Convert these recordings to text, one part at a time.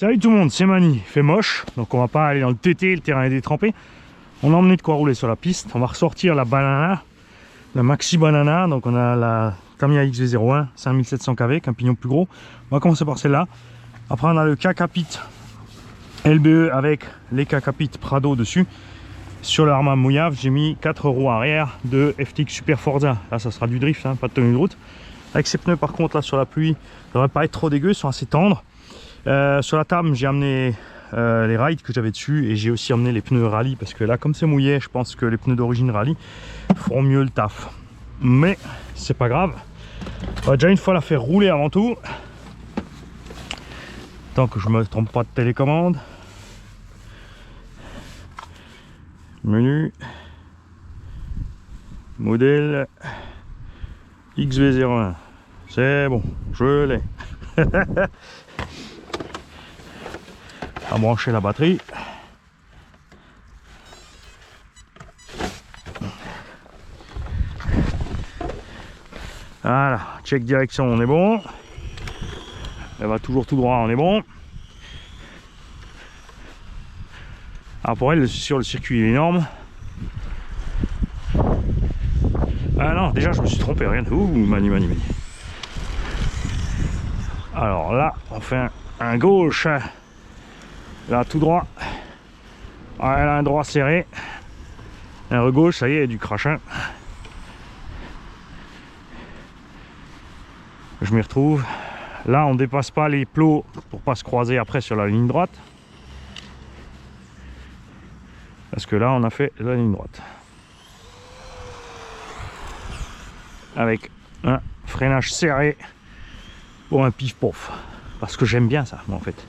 Salut tout le monde, c'est Mani, il fait moche, donc on va pas aller dans le TT, le terrain est détrempé. On a emmené de quoi rouler sur la piste, on va ressortir la banana, la Maxi Banana, donc on a la Tamiya XV01, 5700 kV, avec un pignon plus gros. On va commencer par celle-là. Après on a le Kakapit LBE avec les Kakapit Prado dessus. Sur l'arma mouillave, j'ai mis 4 roues arrière de FTX Super Forza. Là ça sera du drift, hein, pas de tenue de route. Avec ces pneus par contre là sur la pluie, ça devrait pas être trop dégueu, ils sont assez tendres. Sur la table j'ai amené les rides que j'avais dessus et j'ai aussi amené les pneus rallye parce que là comme c'est mouillé je pense que les pneus d'origine rallye feront mieux le taf, mais c'est pas grave, on va déjà une fois la faire rouler avant tout, tant que je me trompe pas de télécommande. Menu modèle XV01, c'est bon, je l'ai. À brancher la batterie. Voilà, check direction, on est bon. Elle va toujours tout droit, on est bon. Alors pour elle, sur le circuit il est énorme. Ah non, déjà je me suis trompé, regarde. Ouh, mani. Alors là, on fait un gauche. Là, tout droit. Elle a un droit serré. Un gauche, ça y est, du crachin. Je m'y retrouve. Là, on ne dépasse pas les plots pour pas se croiser après sur la ligne droite. Parce que là, on a fait la ligne droite. Avec un freinage serré pour un pif-pof. Parce que j'aime bien ça, moi, en fait.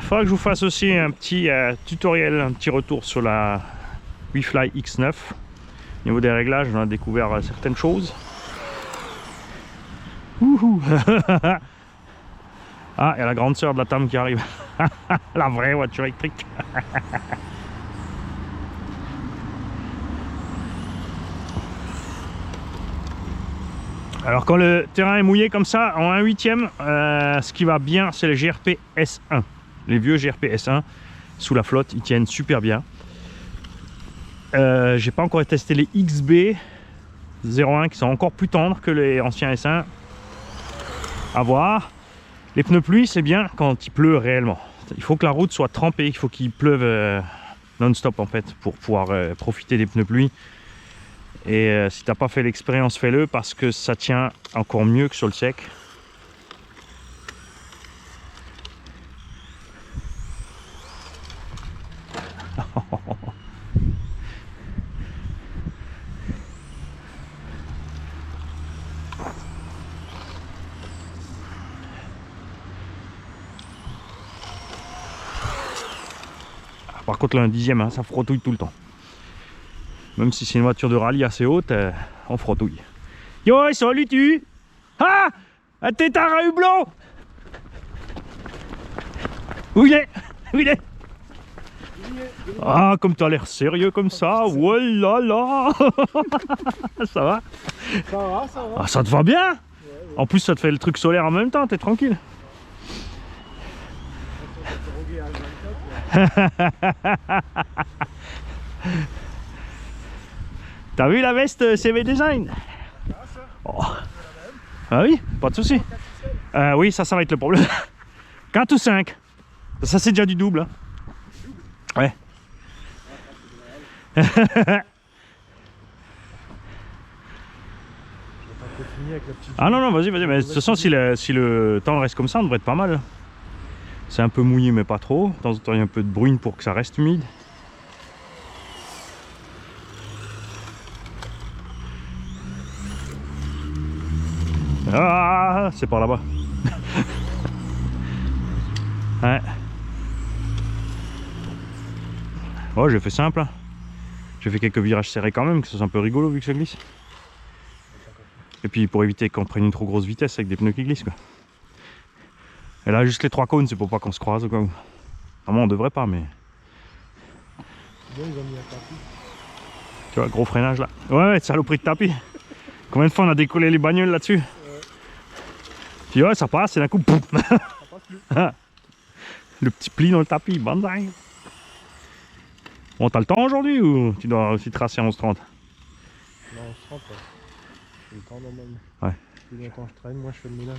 Faudra que je vous fasse aussi un petit tutoriel, un petit retour sur la WeFly X9. Au niveau des réglages, on a découvert certaines choses. Ah, il y a la grande sœur de la Tam qui arrive. La vraie voiture électrique. Alors quand le terrain est mouillé comme ça, en 1/8, ce qui va bien, c'est les GRP S1. Les vieux GRP S1 sous la flotte, ils tiennent super bien. J'ai pas encore testé les XB01 qui sont encore plus tendres que les anciens S1. À voir. Les pneus pluie, c'est bien quand il pleut réellement. Il faut que la route soit trempée, il faut qu'il pleuve non-stop en fait pour pouvoir profiter des pneus pluie. Et si t'as pas fait l'expérience, fais-le parce que ça tient encore mieux que sur le sec. Par contre là un 10e, hein, ça frottouille tout le temps. Même si c'est une voiture de rallye assez haute, on frottouille. Yo, salut tu. Ah, un tétard à hublot. Où il est? Où il est? Ah, comme tu as l'air sérieux comme ça. Oh là là. Ça va? Ça va. Ah, ça te va bien? Ouais. En plus ça te fait le truc solaire en même temps, t'es tranquille. T'as vu la veste CV Design? Oh. Ah oui, pas de souci. Oui, ça va être le problème. 4 ou 5. Ça c'est déjà du double. Hein. Ouais. Ah non, vas-y. Mais de toute façon, si le temps reste comme ça, on devrait être pas mal. C'est un peu mouillé, mais pas trop. De temps en temps, il y a un peu de bruine pour que ça reste humide. Ah, c'est par là-bas. Ouais. Oh, j'ai fait simple. Hein. J'ai fait quelques virages serrés quand même, que c'est un peu rigolo vu que ça glisse. Et puis pour éviter qu'on prenne une trop grosse vitesse avec des pneus qui glissent quoi. Et là, juste les 3 cônes, c'est pour pas qu'on se croise ou quoi. Normalement, on devrait pas, mais. Bien, ils ont mis un tapis. Tu vois, gros freinage là. Ouais, saloperie de tapis. Combien de fois on a décollé les bagnoles là-dessus? Puis ouais, ça passe, et d'un coup, pouf. Ça passe plus. Le petit pli dans le tapis, banzai. Bon, t'as le temps aujourd'hui ou tu dois aussi tracer à 11h30? Non, on se rentre. J'ai le temps normalement. Ouais. Plus longtemps je traîne, moi je fais le ménage.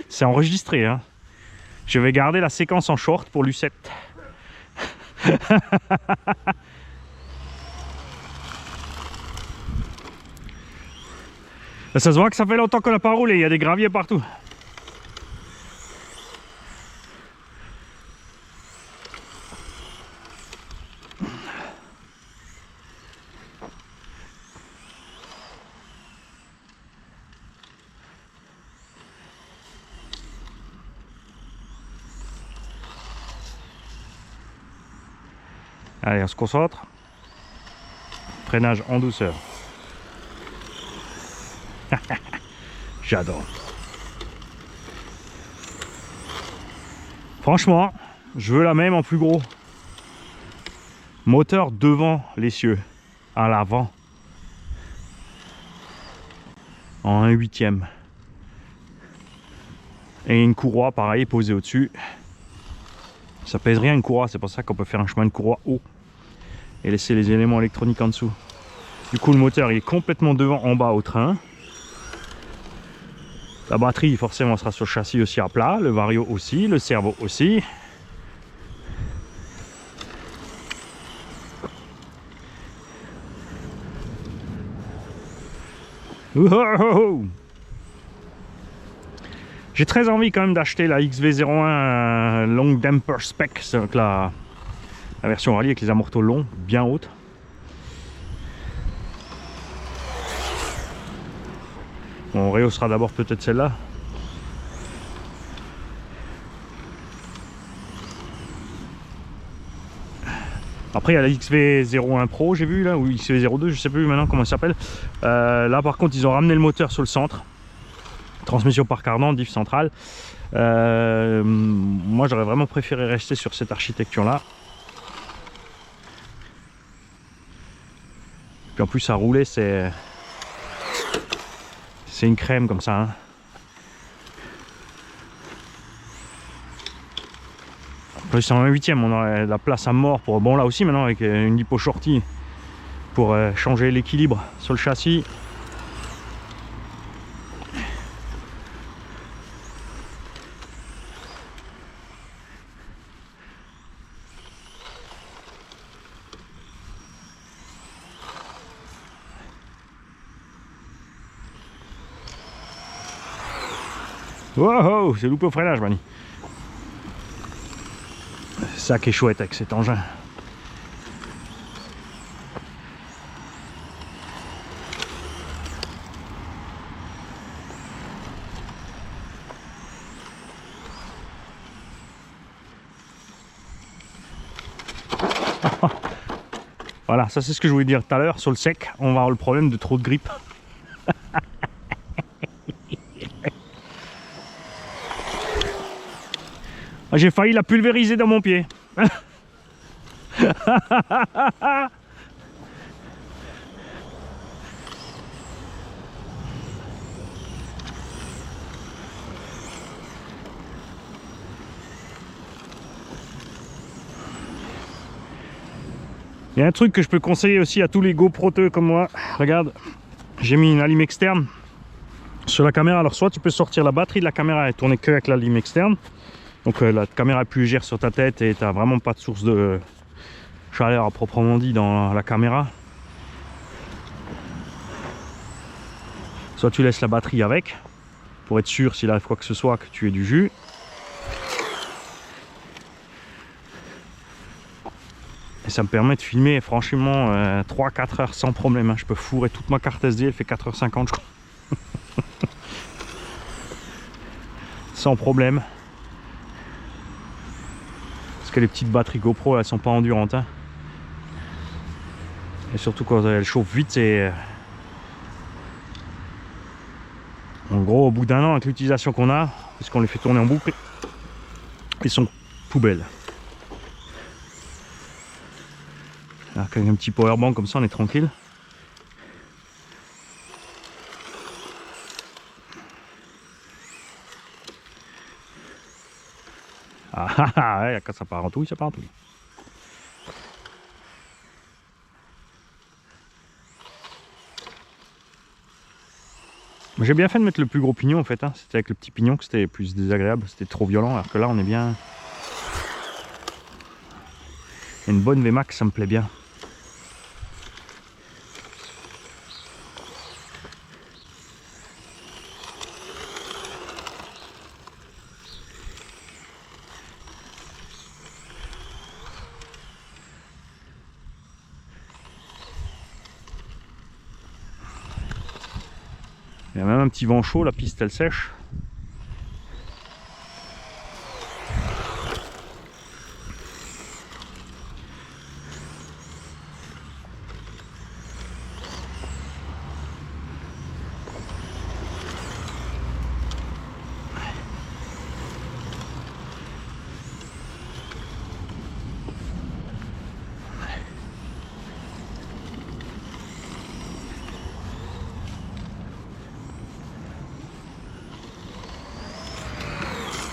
C'est enregistré, hein. Je vais garder la séquence en short pour Lucette. Ça se voit que ça fait longtemps qu'on n'a pas roulé, il y a des graviers partout. Allez, on se concentre. Freinage en douceur. J'adore. Franchement, je veux la même en plus gros. Moteur devant l'essieu, à l'avant. En 1/8. Et une courroie pareil posée au-dessus. Ça pèse rien une courroie, c'est pour ça qu'on peut faire un chemin de courroie haut. Et laisser les éléments électroniques en dessous. Du coup le moteur il est complètement devant en bas au train. La batterie forcément sera sur le châssis aussi à plat, le vario aussi, le servo aussi. Wow. J'ai très envie quand même d'acheter la XV01 Long Damper Spec, donc la version rallye avec les amortos longs, bien hautes. Bon, on rehaussera d'abord peut-être celle-là. Après il y a la XV01 Pro, j'ai vu là, ou XV02, je sais plus maintenant comment il s'appelle. Là par contre ils ont ramené le moteur sur le centre. Transmission par cardan, diff centrale. Moi j'aurais vraiment préféré rester sur cette architecture là. Puis en plus à rouler c'est une crème comme ça, hein. En plus en 1/8 on a la place à mort pour, bon là aussi maintenant avec une lipo shorty pour changer l'équilibre sur le châssis. Wow, c'est loupé au freinage, Mani. C'est ça qui est chouette avec cet engin. Voilà, ça c'est ce que je voulais dire tout à l'heure. Sur le sec, on va avoir le problème de trop de grippe. J'ai failli la pulvériser dans mon pied. Il y a un truc que je peux conseiller aussi à tous les GoProteux comme moi. Regarde, j'ai mis une allime externe sur la caméra. Alors soit tu peux sortir la batterie de la caméra et tourner que avec la lime externe. Donc la caméra est plus légère sur ta tête et tu n'as vraiment pas de source de chaleur à proprement dit dans la caméra. Soit tu laisses la batterie avec pour être sûr s'il arrive quoi que ce soit que tu aies du jus. Et ça me permet de filmer franchement 3-4 heures sans problème, hein. Je peux fourrer toute ma carte SD, elle fait 4h50 je crois. Sans problème. Parce que les petites batteries GoPro elles sont pas endurantes, hein. Et surtout quand elles chauffent vite, c'est... En gros au bout d'un an avec l'utilisation qu'on a, parce qu'on les fait tourner en boucle. Ils sont poubelles. Alors avec un petit powerbank comme ça on est tranquille. Ouais, quand ça part en touille, ça part en touille. J'ai bien fait de mettre le plus gros pignon en fait, hein. C'était avec le petit pignon que c'était plus désagréable, c'était trop violent, alors que là on est bien. Une bonne VMAX, ça me plaît bien. Il y a même un petit vent chaud, la piste elle sèche.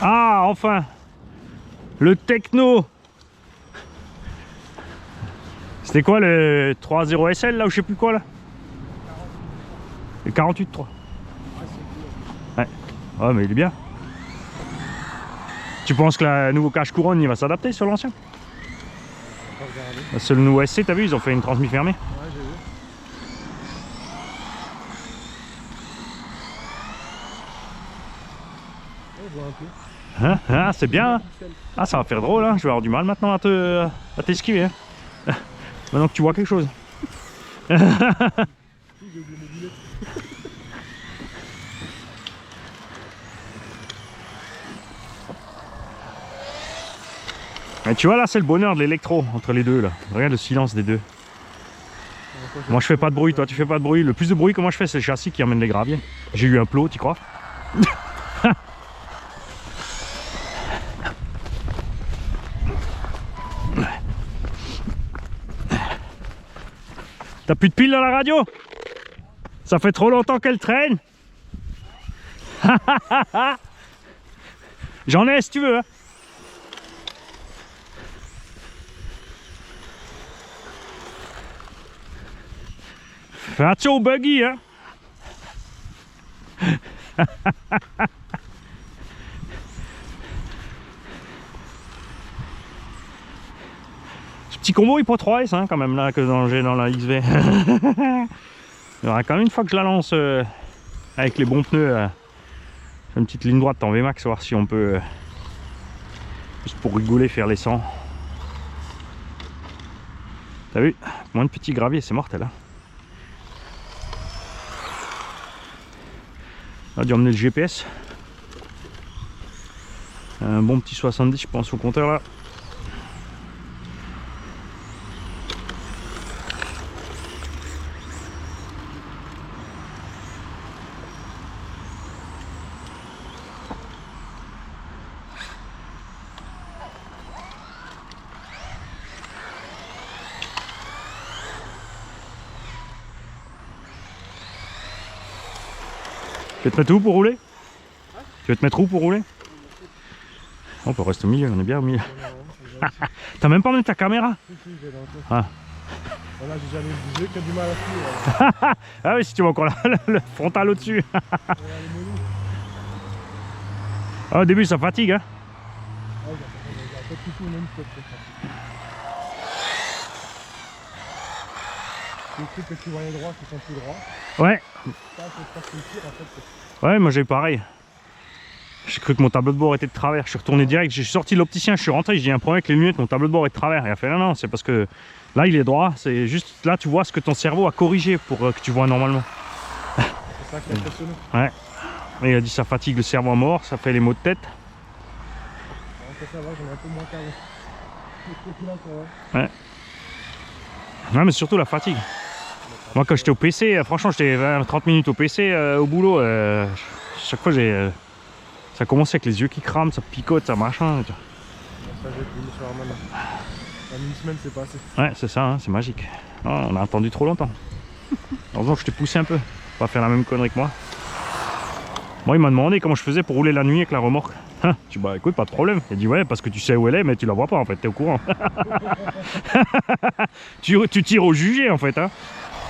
Ah, enfin! Le techno! C'était quoi le 3.0 SL là ou je sais plus quoi là? Le 48.3. Ouais. Ouais, mais il est bien. Tu penses que le nouveau cache couronne il va s'adapter sur l'ancien? C'est le nouveau SC, t'as vu, ils ont fait une transmission fermée. Ouais, j'ai vu. On voit un peu. Hein, c'est bien. Hein. Ah, ça va faire drôle, hein. Je vais avoir du mal maintenant à t'esquiver. Hein. Maintenant que tu vois quelque chose. Et tu vois là, c'est le bonheur de l'électro entre les deux là. Regarde le silence des deux. Moi je fais pas de bruit, toi tu fais pas de bruit. Le plus de bruit que moi je fais c'est le châssis qui emmène les graviers. J'ai eu un plot, tu crois? T'as plus de piles dans la radio? Ça fait trop longtemps qu'elle traîne. J'en ai si tu veux. Hein. Fais attention au buggy, hein. Ce petit combo il peut 3S hein, quand même là que j'ai dans la XV. Il y aura quand même une fois que je la lance avec les bons pneus. Une petite ligne droite en VMAX, voir si on peut juste pour rigoler faire les 100. T'as vu? Moins de petits graviers, c'est mortel hein. On a dû emmener le GPS. Un bon petit 70 je pense au compteur là. Tu veux te mettre où pour rouler? Tu veux te mettre où pour rouler? On peut rester au milieu, on est bien au milieu. T'as même pas emmené ta caméra? Si, j'ai dans le coin. Ah. Voilà, j'ai jamais bougé, qu'il y a du mal à suivre. Ah oui, si tu vois encore le frontal au-dessus. Ah, au début ça fatigue hein. Ah, il y a pas de soucis, même si c'est ça. Les trucs que tu voyais droit qui sont plus droits. Ouais. Ça, c'est pas que tu tires, en fait. Ouais, moi j'ai eu pareil. J'ai cru que mon tableau de bord était de travers. Je suis retourné direct, j'ai sorti de l'opticien, je suis rentré, j'ai dit un problème avec les lunettes, mon tableau de bord est de travers. Il a fait non, non, c'est parce que là il est droit. C'est juste là tu vois ce que ton cerveau a corrigé pour que tu vois normalement. C'est ça qui est impressionnant. Ouais. Et il a dit ça fatigue le cerveau à mort, ça fait les maux de tête. Ça va, j'en ai un peu moins qu'avant. Ouais. Non mais surtout la fatigue. Moi quand j'étais au PC, franchement j'étais 20-30 minutes au PC au boulot. Chaque fois Ça commence avec les yeux qui crament, ça picote, ça machin. Tu vois. Ça jette une soir maintenant. En une semaine c'est passé. Ouais, c'est ça, hein, c'est magique. Oh, on a attendu trop longtemps. Heureusement que je t'ai poussé un peu. Pas faire la même connerie que moi. Moi, il m'a demandé comment je faisais pour rouler la nuit avec la remorque. Hein, tu bah écoute, pas de problème. Il dit ouais, parce que tu sais où elle est, mais tu la vois pas en fait, t'es au courant. tu tires au jugé en fait. Hein.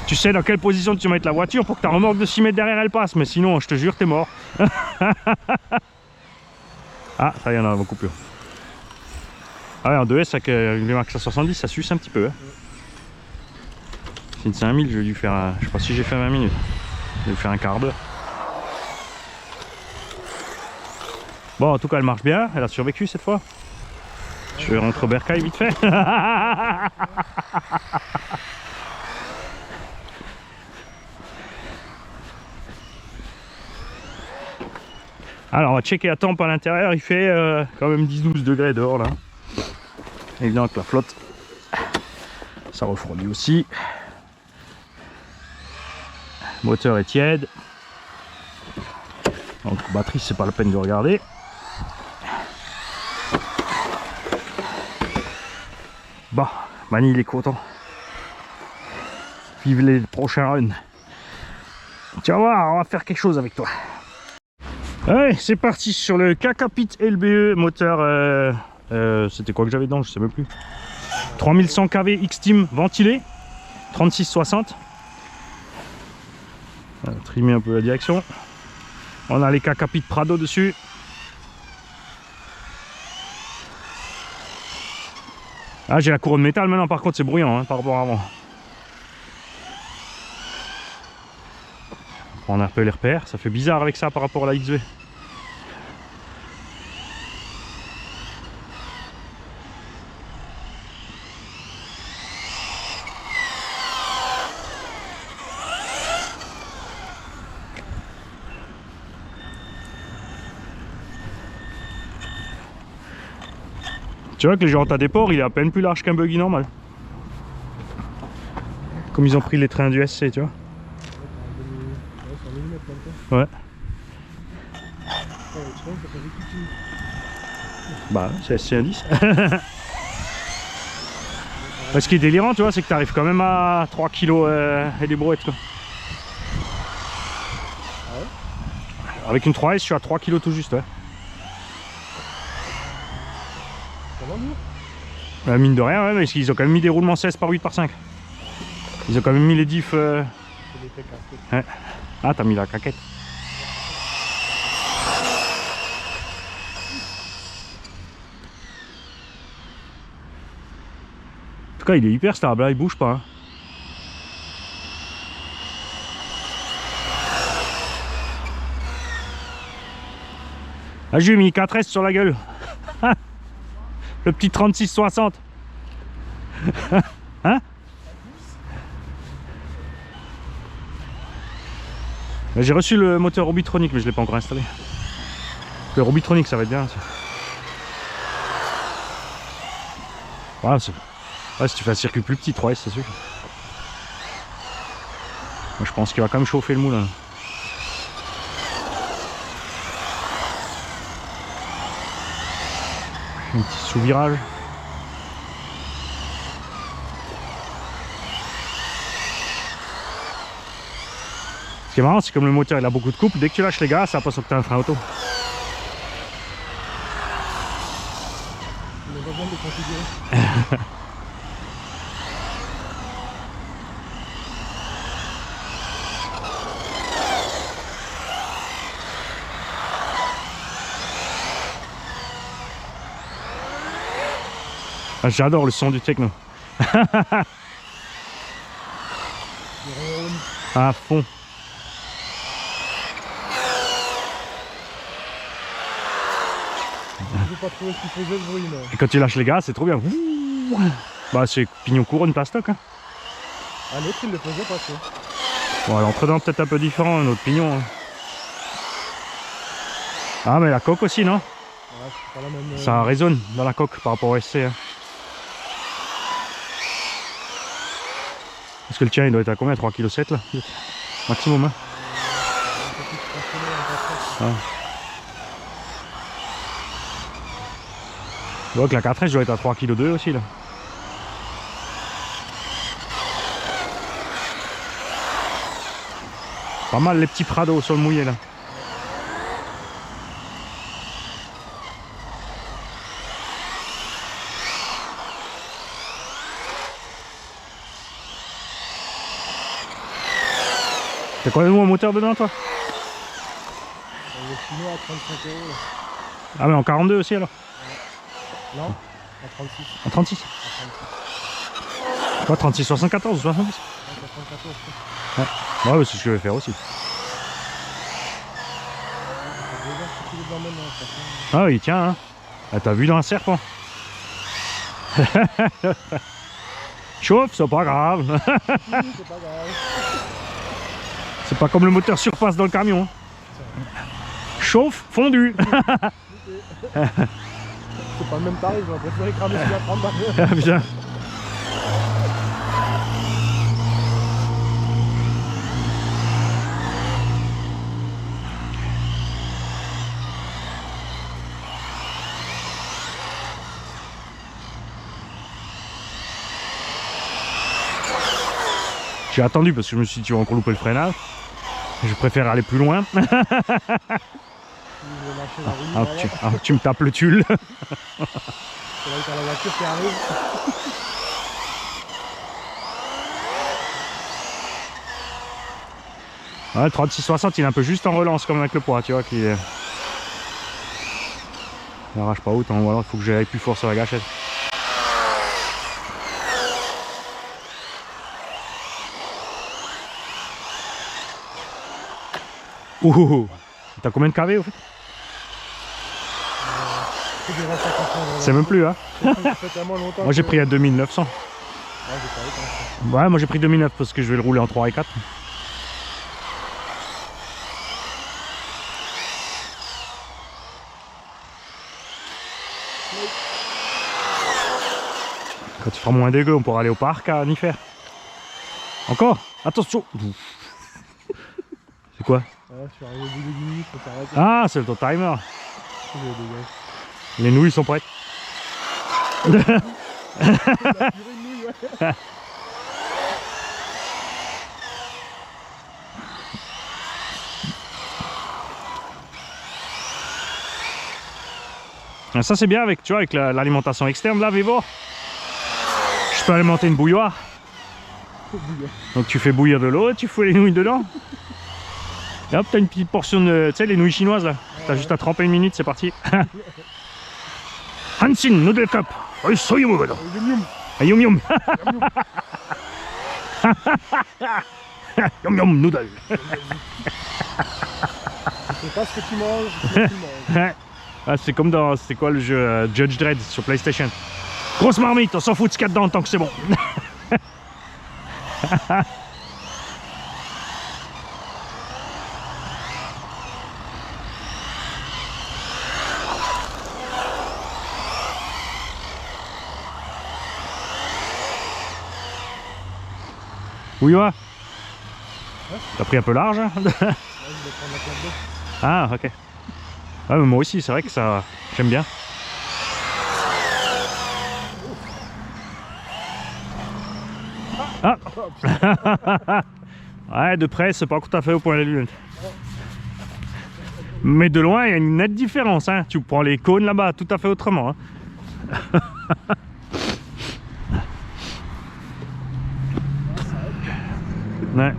Tu sais dans quelle position tu vas mettre la voiture pour que ta remorque de 6 mètres derrière elle passe, mais sinon, je te jure, t'es mort. Ah, ça y en a beaucoup plus. Ah ouais, en 2S avec les Max à 70, ça suce un petit peu. Hein. C'est une 5000, je vais dû faire, je sais pas si j'ai fait 20 minutes. Je vais faire un quart d'heure. Bon, en tout cas, elle marche bien, elle a survécu cette fois. Je vais rentrer au bercail vite fait. Alors, on va checker la temp à l'intérieur, il fait quand même 10-12 degrés dehors là. Évidemment que la flotte, ça refroidit aussi. Le moteur est tiède. Donc, batterie, c'est pas la peine de regarder. Bah, Mani, il est content. Vive les prochains runs. Tu vas voir, on va faire quelque chose avec toi. Allez, c'est parti sur le Kakapit LBE moteur. C'était quoi que j'avais dedans, je sais même plus. 3100 kV X-Team ventilé. 3660. Trimer un peu la direction. On a les Kakapit Prado dessus. Ah, j'ai la couronne métal maintenant, par contre c'est bruyant hein, par rapport à avant. On prend un peu les repères, ça fait bizarre avec ça par rapport à la XV. Tu vois que les jantes à déport, il est à peine plus large qu'un buggy normal. Comme ils ont pris les trains du SC, tu vois. Ouais. Bah, c'est SC10. Ce qui est délirant, tu vois, c'est que tu arrives quand même à 3 kg et des brouettes, quoi. Avec une 3S, je suis à 3 kg tout juste, ouais. Mine de rien, ouais, mais ils ont quand même mis des roulements 16 par 8 par 5. Ils ont quand même mis les diffs. Ouais. Ah, t'as mis la caquette. En tout cas, il est hyper stable, hein, il bouge pas. Hein. Ah, j'ai mis 4S sur la gueule. Le petit 3660. Hein? J'ai reçu le moteur Robitronic, mais je ne l'ai pas encore installé. Le Robitronic, ça va être bien. Voilà, ouais, si tu fais un circuit plus petit, 3S, c'est sûr. Moi, je pense qu'il va quand même chauffer le moule. Hein. Un petit sous-virage. Ce qui est marrant, c'est comme le moteur il a beaucoup de couple, dès que tu lâches les gars, ça passe au que tu as un frein auto. On a besoin de configurer. Ah, j'adore le son du techno. À fond. Je n'ai pas trouvé ce qu'il faisait le bruit. Mais... Et quand tu lâches les gaz, c'est trop bien. Bah, c'est pignon couronne plastoc. Hein. Ah, l'autre il le faisait pas, tu vois. Bon, l'entre-dedans peut-être un peu différent, un autre pignon. Hein. Ah, mais la coque aussi, non? Ouais, c'est pas la même, Ça résonne dans la coque par rapport au SC. Hein. Parce que le tien il doit être à combien? 3,7 kg là? Maximum hein? Ah. Je vois que la 4S, je dois être à 3,2 kg aussi là. Pas mal les petits prados sur le mouillé là. T'as quoi un moteur dedans toi? Le chinois à 35 €. Ah mais en 42 aussi alors? Non, à 36. En 36? Quoi, 36, 74 ou 70? Ouais, ouais c'est ce que je vais faire aussi. Ah oui, tiens, hein. Ah, t'as vu dans un serpent? Chauffe, c'est pas grave. C'est pas grave. C'est pas comme le moteur surpasse dans le camion. Chauffe, fondu. C'est pas le même tarif, j'aurais préféré cramer celui à 30 balles. Ah, putain. J'ai attendu parce que je me suis dit tu vas encore louper le freinage. Je préfère aller plus loin. Alors que tu me tapes le tulle. C'est là où t'as la voiture qui arrive. Ouais, le 36-60 il est un peu juste en relance comme avec le poids, tu vois, qui n'arrache pas autant, ou alors il faut que j'aille plus fort sur la gâchette. Ouh, t'as combien de kV au fait? C'est même plus, hein. Moi j'ai pris à 2900. Ouais, moi j'ai pris 2009 parce que je vais le rouler en 3 et 4. Quand tu feras moins dégueu, on pourra aller au parc à Niffer. Encore? Attention! C'est quoi? Ouais, je suis arrivé au bout de 10 minutes, faut s'arrêter. Ah, c'est ton timer. Les nouilles sont prêtes. Ça c'est bien avec, tu vois, avec l'alimentation externe là, Vivo. Je peux alimenter une bouilloire. Donc tu fais bouillir de l'eau et tu fous les nouilles dedans. Et hop, t'as une petite portion de, tu sais, les nouilles chinoises là. T'as juste à tremper une minute, c'est parti. Hansin Noodle Cup. Yum yum. Yum yum noodle. Je sais pas ce que tu manges, ce que tu manges. Ah, c'est comme dans, c'était quoi le jeu Judge Dredd sur PlayStation. Grosse marmite, on s'en fout de ce qu'il y a dedans tant que c'est bon. Où il va? T'as pris un peu large hein? Ah ok. Ah, mais moi aussi c'est vrai que ça j'aime bien. Ah. Ouais, de près c'est pas tout à fait au point de la lunette. Mais de loin il y a une nette différence hein. Tu prends les cônes là-bas tout à fait autrement hein. Ouais.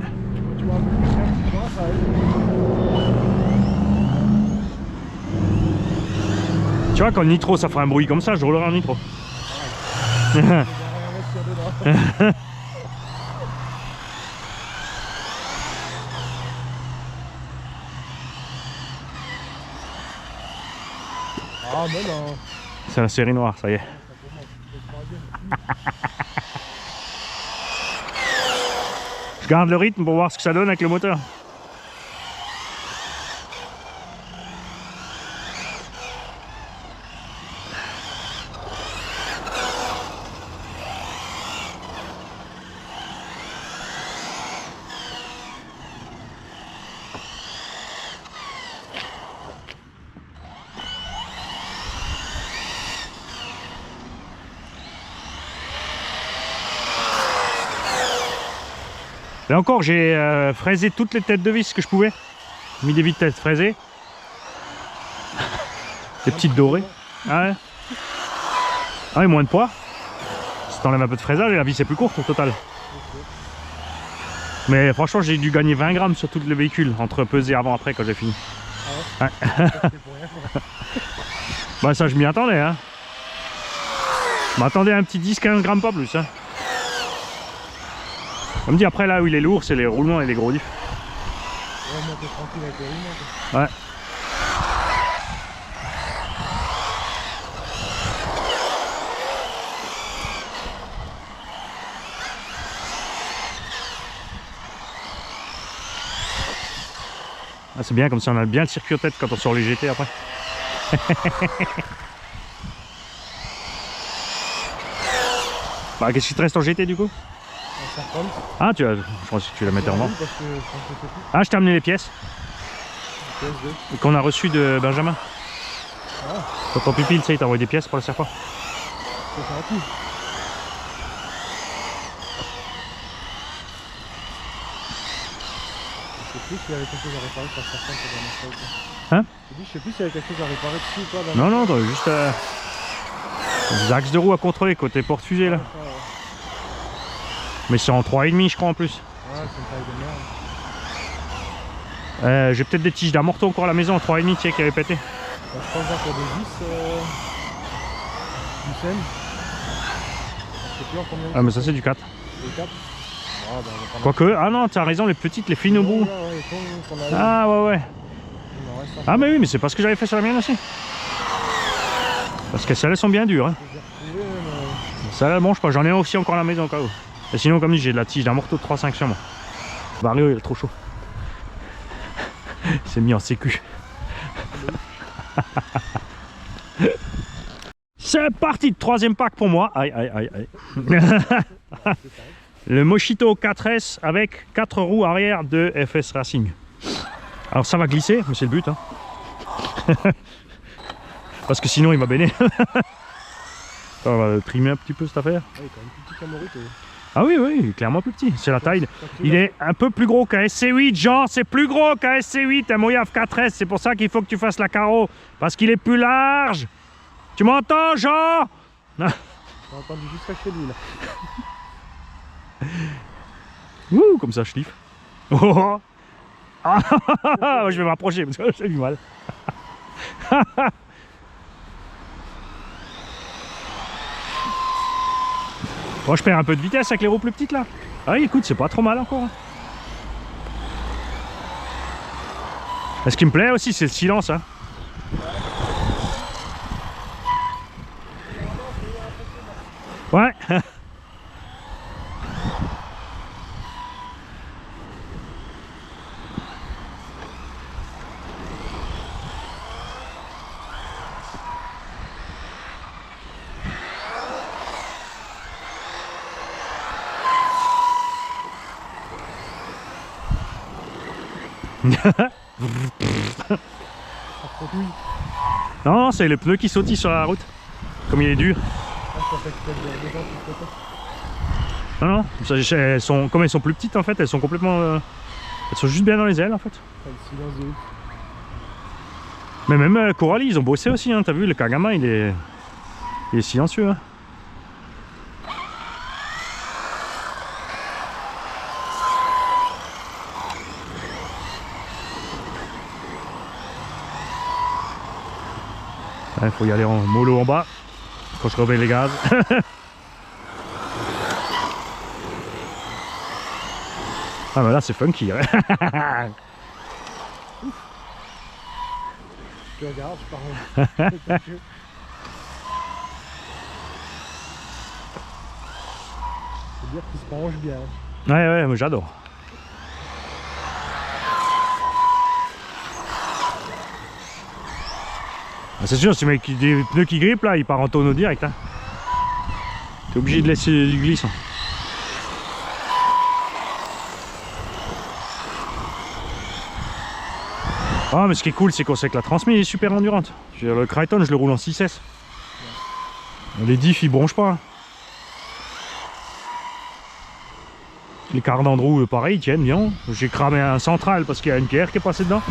Tu vois quand le nitro ça fera un bruit comme ça, je roulerai en nitro. Ah mais non. C'est la série noire, ça y est. Je garde le rythme pour voir ce que ça donne avec le moteur. Là encore, j'ai fraisé toutes les têtes de vis que je pouvais. Mis des têtes fraisées. Des petites dorées. Ah ouais. Ah, et moins de poids. Si t'enlèves un peu de fraisage, la vis est plus courte au total. Mais franchement, j'ai dû gagner 20 grammes sur tout le véhicule, entre peser avant et après quand j'ai fini. Ah ouais. Bah ça, je m'y attendais. Hein. Je m'attendais à un petit 10-15 grammes, pas plus. Hein. Comme dit, après là où il est lourd, c'est les roulements et les gros diffs. Ouais, moi t'es tranquille avec les roulements. Ouais. Ah, c'est bien, comme ça on a bien le circuit aux têtes quand on sort les GT après. Bah, qu'est-ce qui te reste en GT du coup? Ah, je pense que tu la mettais en vente. Ah, je t'ai amené les pièces. Qu'on a reçues de Benjamin. Ah. Quand ton pupille, tu sais, il t'a envoyé des pièces pour le serpent. C'est gentil. Je sais plus s'il y avait quelque chose à réparer sur le serpent pour dans ça ou pas. Hein? Je sais plus s'il y avait quelque chose à réparer dessus ou pas. Non, non, t'as juste des axes de roue à contrôler côté porte-fusée là. Mais c'est en 3,5 je crois en plus. Ouais, c'est une taille de merde. J'ai peut-être des tiges d'amorto encore à la maison en 3,5 tu sais qui avaient pété. Bah, je pense qu'il y a des vis du sel. Je sais plus en combien. Ah mais ça c'est du 4. Du 4. Ah, bah, quoique, ah non t'as raison, les petites, les fines au bout. Ah ouais ouais. Ah mais oui, mais c'est pas ce que j'avais fait sur la mienne aussi. Parce que celles-là sont bien dures. Hein. Celles-là elles mangent pas, j'en ai aussi encore à la maison au cas où. Et sinon comme dit j'ai de la tige d'un morteau de 3,5 sur moi. Mario il est trop chaud. Il s'est mis en sécu. C'est parti, troisième pack pour moi. Aïe aïe aïe aïe. Le Moschito 4S avec 4 roues arrière de FS Racing. Alors ça va glisser, mais c'est le but. Hein. Parce que sinon il va béner. On va trimer un petit peu cette affaire. Ah, il est quand même plus petit qu'un Morito. Ah oui, oui, il est clairement plus petit. C'est la taille. Il est un peu plus gros qu'un SC8, Jean. C'est plus gros qu'un SC8, un Mojave 4S. C'est pour ça qu'il faut que tu fasses la carreau. Parce qu'il est plus large. Tu m'entends, Jean? J'ai entendu jusqu'à chez lui là. Ouh, comme ça je kiffe. Oh. Ah, je vais m'approcher parce que j'ai du mal. Bon, je perds un peu de vitesse avec les roues plus petites là. Ah oui, écoute, c'est pas trop mal encore. Et ce qui me plaît aussi, c'est le silence. Hein. Ouais. Non, c'est le pneu qui sautille sur la route. Comme il est dur. Non, non, elles sont, comme elles sont plus petites en fait, elles sont complètement. Elles sont juste bien dans les ailes en fait. Mais même Coralie, ils ont bossé aussi, hein, t'as vu, le Kagama il est silencieux. Hein. Il faut y aller en mollo en bas quand je remets les gaz. Ah mais là c'est funky. Hein. Tu regardes, je parle. C'est dire qu'il se penche bien. Ouais ouais, moi j'adore. C'est sûr, si tu mets des pneus qui grippent là, il part en tonneau direct. Hein. T'es obligé de laisser du glissant. Ah mais ce qui est cool, c'est qu'on sait que la transmission est super endurante. Le Crichton, je le roule en 6S. Les diffs, ils bronchent pas. Hein. Les quarts d'Andrew, pareil, ils tiennent bien. J'ai cramé un central parce qu'il y a une pierre qui est passée dedans.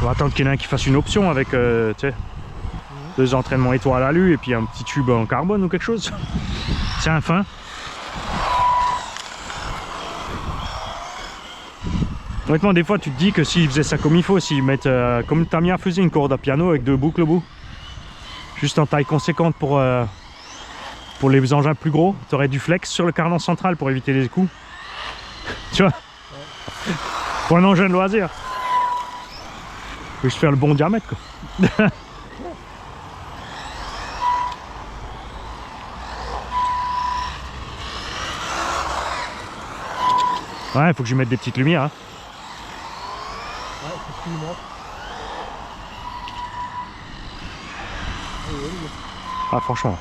On va attendre qu'il y en ait un qui fasse une option avec, tu sais, 2 entraînements étoiles à l'alu et puis un petit tube en carbone ou quelque chose. C'est un fin. Honnêtement, des fois, tu te dis que s'ils faisaient ça comme il faut, s'ils mettent, comme Tamiya faisait, une corde à piano avec 2 boucles au bout, juste en taille conséquente pour les engins plus gros, tu aurais du flex sur le cardan central pour éviter les coups. Tu vois, pour un engin de loisir. Faut juste faire le bon diamètre, quoi. Ouais, il faut que je lui mette des petites lumières. Hein. Ouais, c'est ce qu'il manque. Ah, franchement.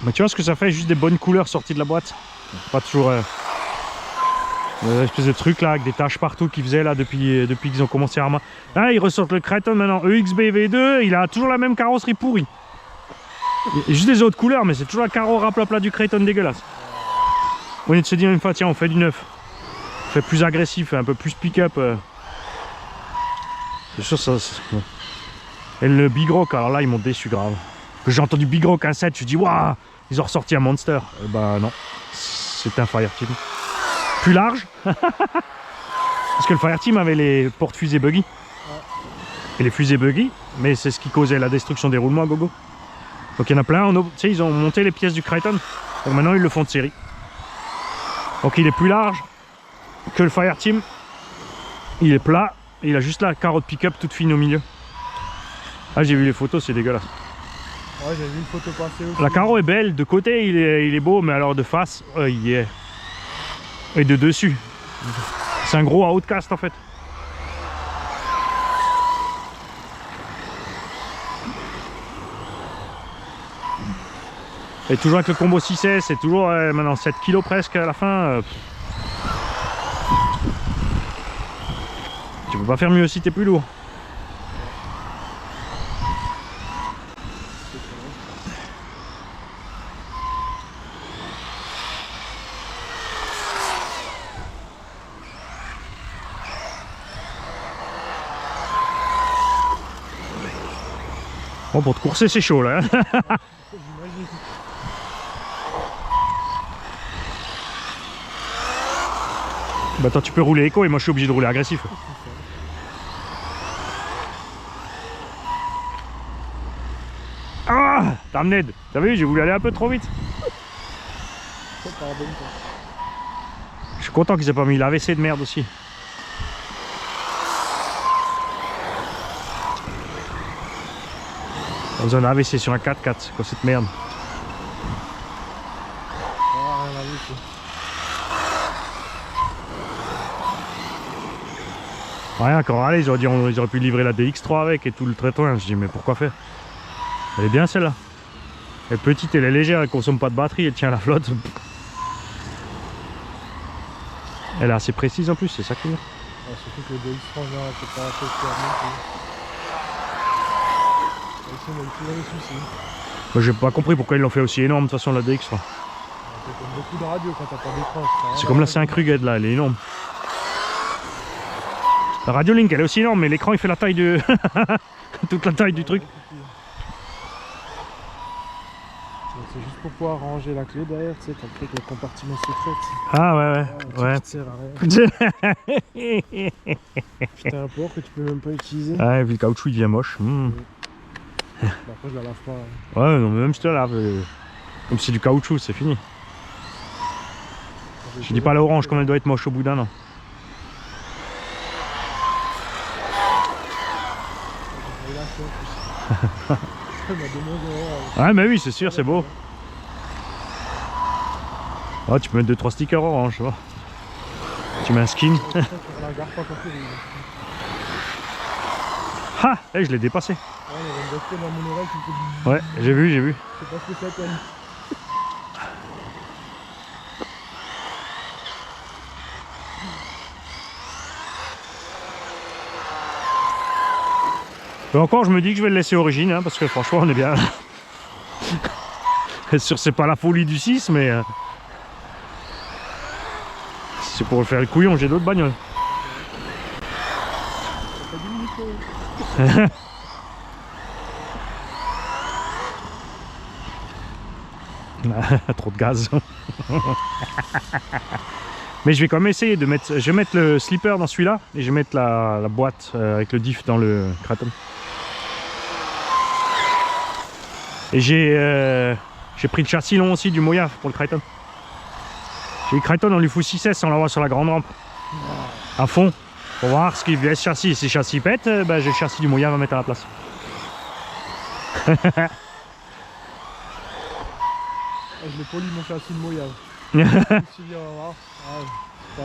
Mais tu vois ce que ça fait, juste des bonnes couleurs sorties de la boîte. Pas toujours espèce de truc là avec des taches partout qu'ils faisaient là depuis qu'ils ont commencé à remarquer. Là ils ressortent le Kraton maintenant, EXB V2, il a toujours la même carrosserie pourrie. Il y a juste des autres couleurs, mais c'est toujours la carreau raplapla du Kraton dégueulasse. On est de se dire une fois, tiens, on fait du neuf. On fait plus agressif, un peu plus pick-up. C'est sûr ça. Et le Big Rock, alors là ils m'ont déçu grave. J'ai entendu Big Rock 1.7, je dis waouh, ils ont ressorti un Monster. Et bah non, c'est un Fireteam. Plus large. Parce que le Fireteam avait les porte-fusées buggy. Et les fusées buggy, mais c'est ce qui causait la destruction des roulements à gogo. Donc il y en a plein, tu sais, ils ont monté les pièces du Kraton. Donc maintenant ils le font de série. Donc il est plus large que le Fireteam. Il est plat, et il a juste la carotte pick-up toute fine au milieu. Ah, j'ai vu les photos, c'est dégueulasse. Ouais, j'ai vu une photo passer aussi. La carreau est belle, de côté il est beau, mais alors de face, il est... Et de dessus. C'est un gros outcast en fait. Et toujours avec le combo 6S, c'est toujours maintenant 7 kg presque à la fin. Tu peux pas faire mieux si t'es plus lourd. Bon, pour te courser, c'est chaud là. Bah toi tu peux rouler éco et moi je suis obligé de rouler agressif. Ah, Damned, t'as vu, j'ai voulu aller un peu trop vite. Je suis content qu'ils aient pas mis l'AVC de merde aussi. On a besoin d'un AVC sur un 4x4, c'est quoi cette merde? Rien, quand allez, ils auraient pu livrer la DX3 avec et tout le traitement. Je dis mais pourquoi faire? Elle est bien celle-là. Elle est petite, elle est légère, elle consomme pas de batterie, elle tient la flotte. Elle est assez précise en plus, c'est ça qui est bien. Ouais, surtout que le DX3 c'est pas assez fermé. Moi j'ai pas compris pourquoi ils l'ont fait aussi énorme de toute façon la DX3. C'est comme beaucoup de radios quand t'as pas d'écran. C'est comme la 5 Rugged là, elle est énorme. La Radiolink elle est aussi énorme mais l'écran il fait la taille de... toute la taille du truc. C'est juste pour pouvoir ranger la clé derrière, tu sais, t'as le truc, le compartiment secret. Ah ouais. Ça sert à rien. C'est un port que tu peux même pas utiliser. Ouais, vu le caoutchouc il devient moche. Après je la lave pas. Ouais, non, mais même si tu la laves, comme c'est du caoutchouc, c'est fini. Je dis pas l'orange comme elle doit être moche au bout d'un an. Ouais, mais oui, c'est sûr, c'est beau. Oh, tu peux mettre 2-3 stickers orange, tu vois. Tu mets un skin. Ah, je l'ai dépassé. Ouais, j'ai vu. Je sais pas ce que ça t'aime. Et encore, je me dis que je vais le laisser origine, hein, parce que franchement, on est bien. Bien sûr, c'est pas la folie du 6, mais si c'est pour faire le couillon, j'ai d'autres bagnoles. Trop de gaz. Mais je vais quand même essayer de mettre. Je vais mettre le slipper dans celui-là et je vais mettre la boîte avec le diff dans le Kraton. Et j'ai pris le châssis long aussi du Mojave pour le Kraton. J'ai le Kraton, on lui fout 6S, on l'envoie sur la grande rampe à fond pour voir ce qu'il fait ce châssis. Et si le châssis pète, ben, j'ai le châssis du Mojave à mettre à la place. Je l'ai poli mon châssis de Mojave. On va voir. C'est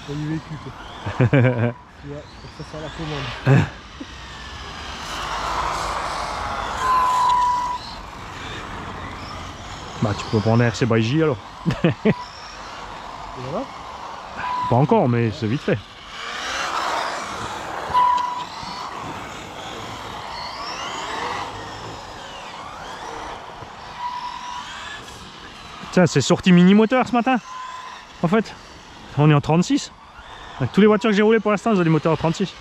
pas du vécu quoi. Tu vois, ça sert à la commande. Bah tu peux prendre RC by J alors. Et voilà. Pas encore, mais c'est vite fait. Tiens, c'est sorti mini moteur ce matin. En fait, on est en 36. Avec toutes les voitures que j'ai roulées pour l'instant, ils ont des moteurs en 36.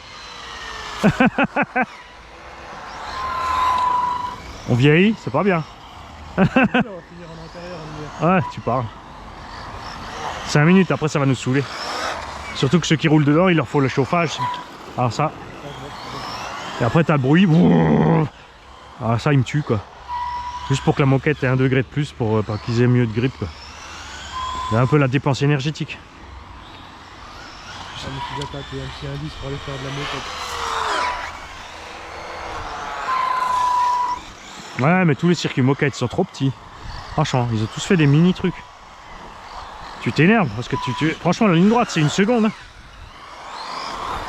On vieillit, c'est pas bien. On va finir en intérieur en hiver. Ouais, tu parles. 5 minutes, après ça va nous saouler. Surtout que ceux qui roulent dedans, il leur faut le chauffage. Alors ça. Et après t'as le bruit. Alors ça, il me tue quoi. Juste pour que la moquette ait 1 degré de plus pour qu'ils aient mieux de grip quoi. Il y a un peu la dépense énergétique. Je me suis attaqué un petit indice pour aller faire de la moquette. Ouais, mais tous les circuits moquettes sont trop petits. Franchement, ils ont tous fait des mini trucs. Tu t'énerves parce que franchement, la ligne droite, c'est 1 seconde. Hein.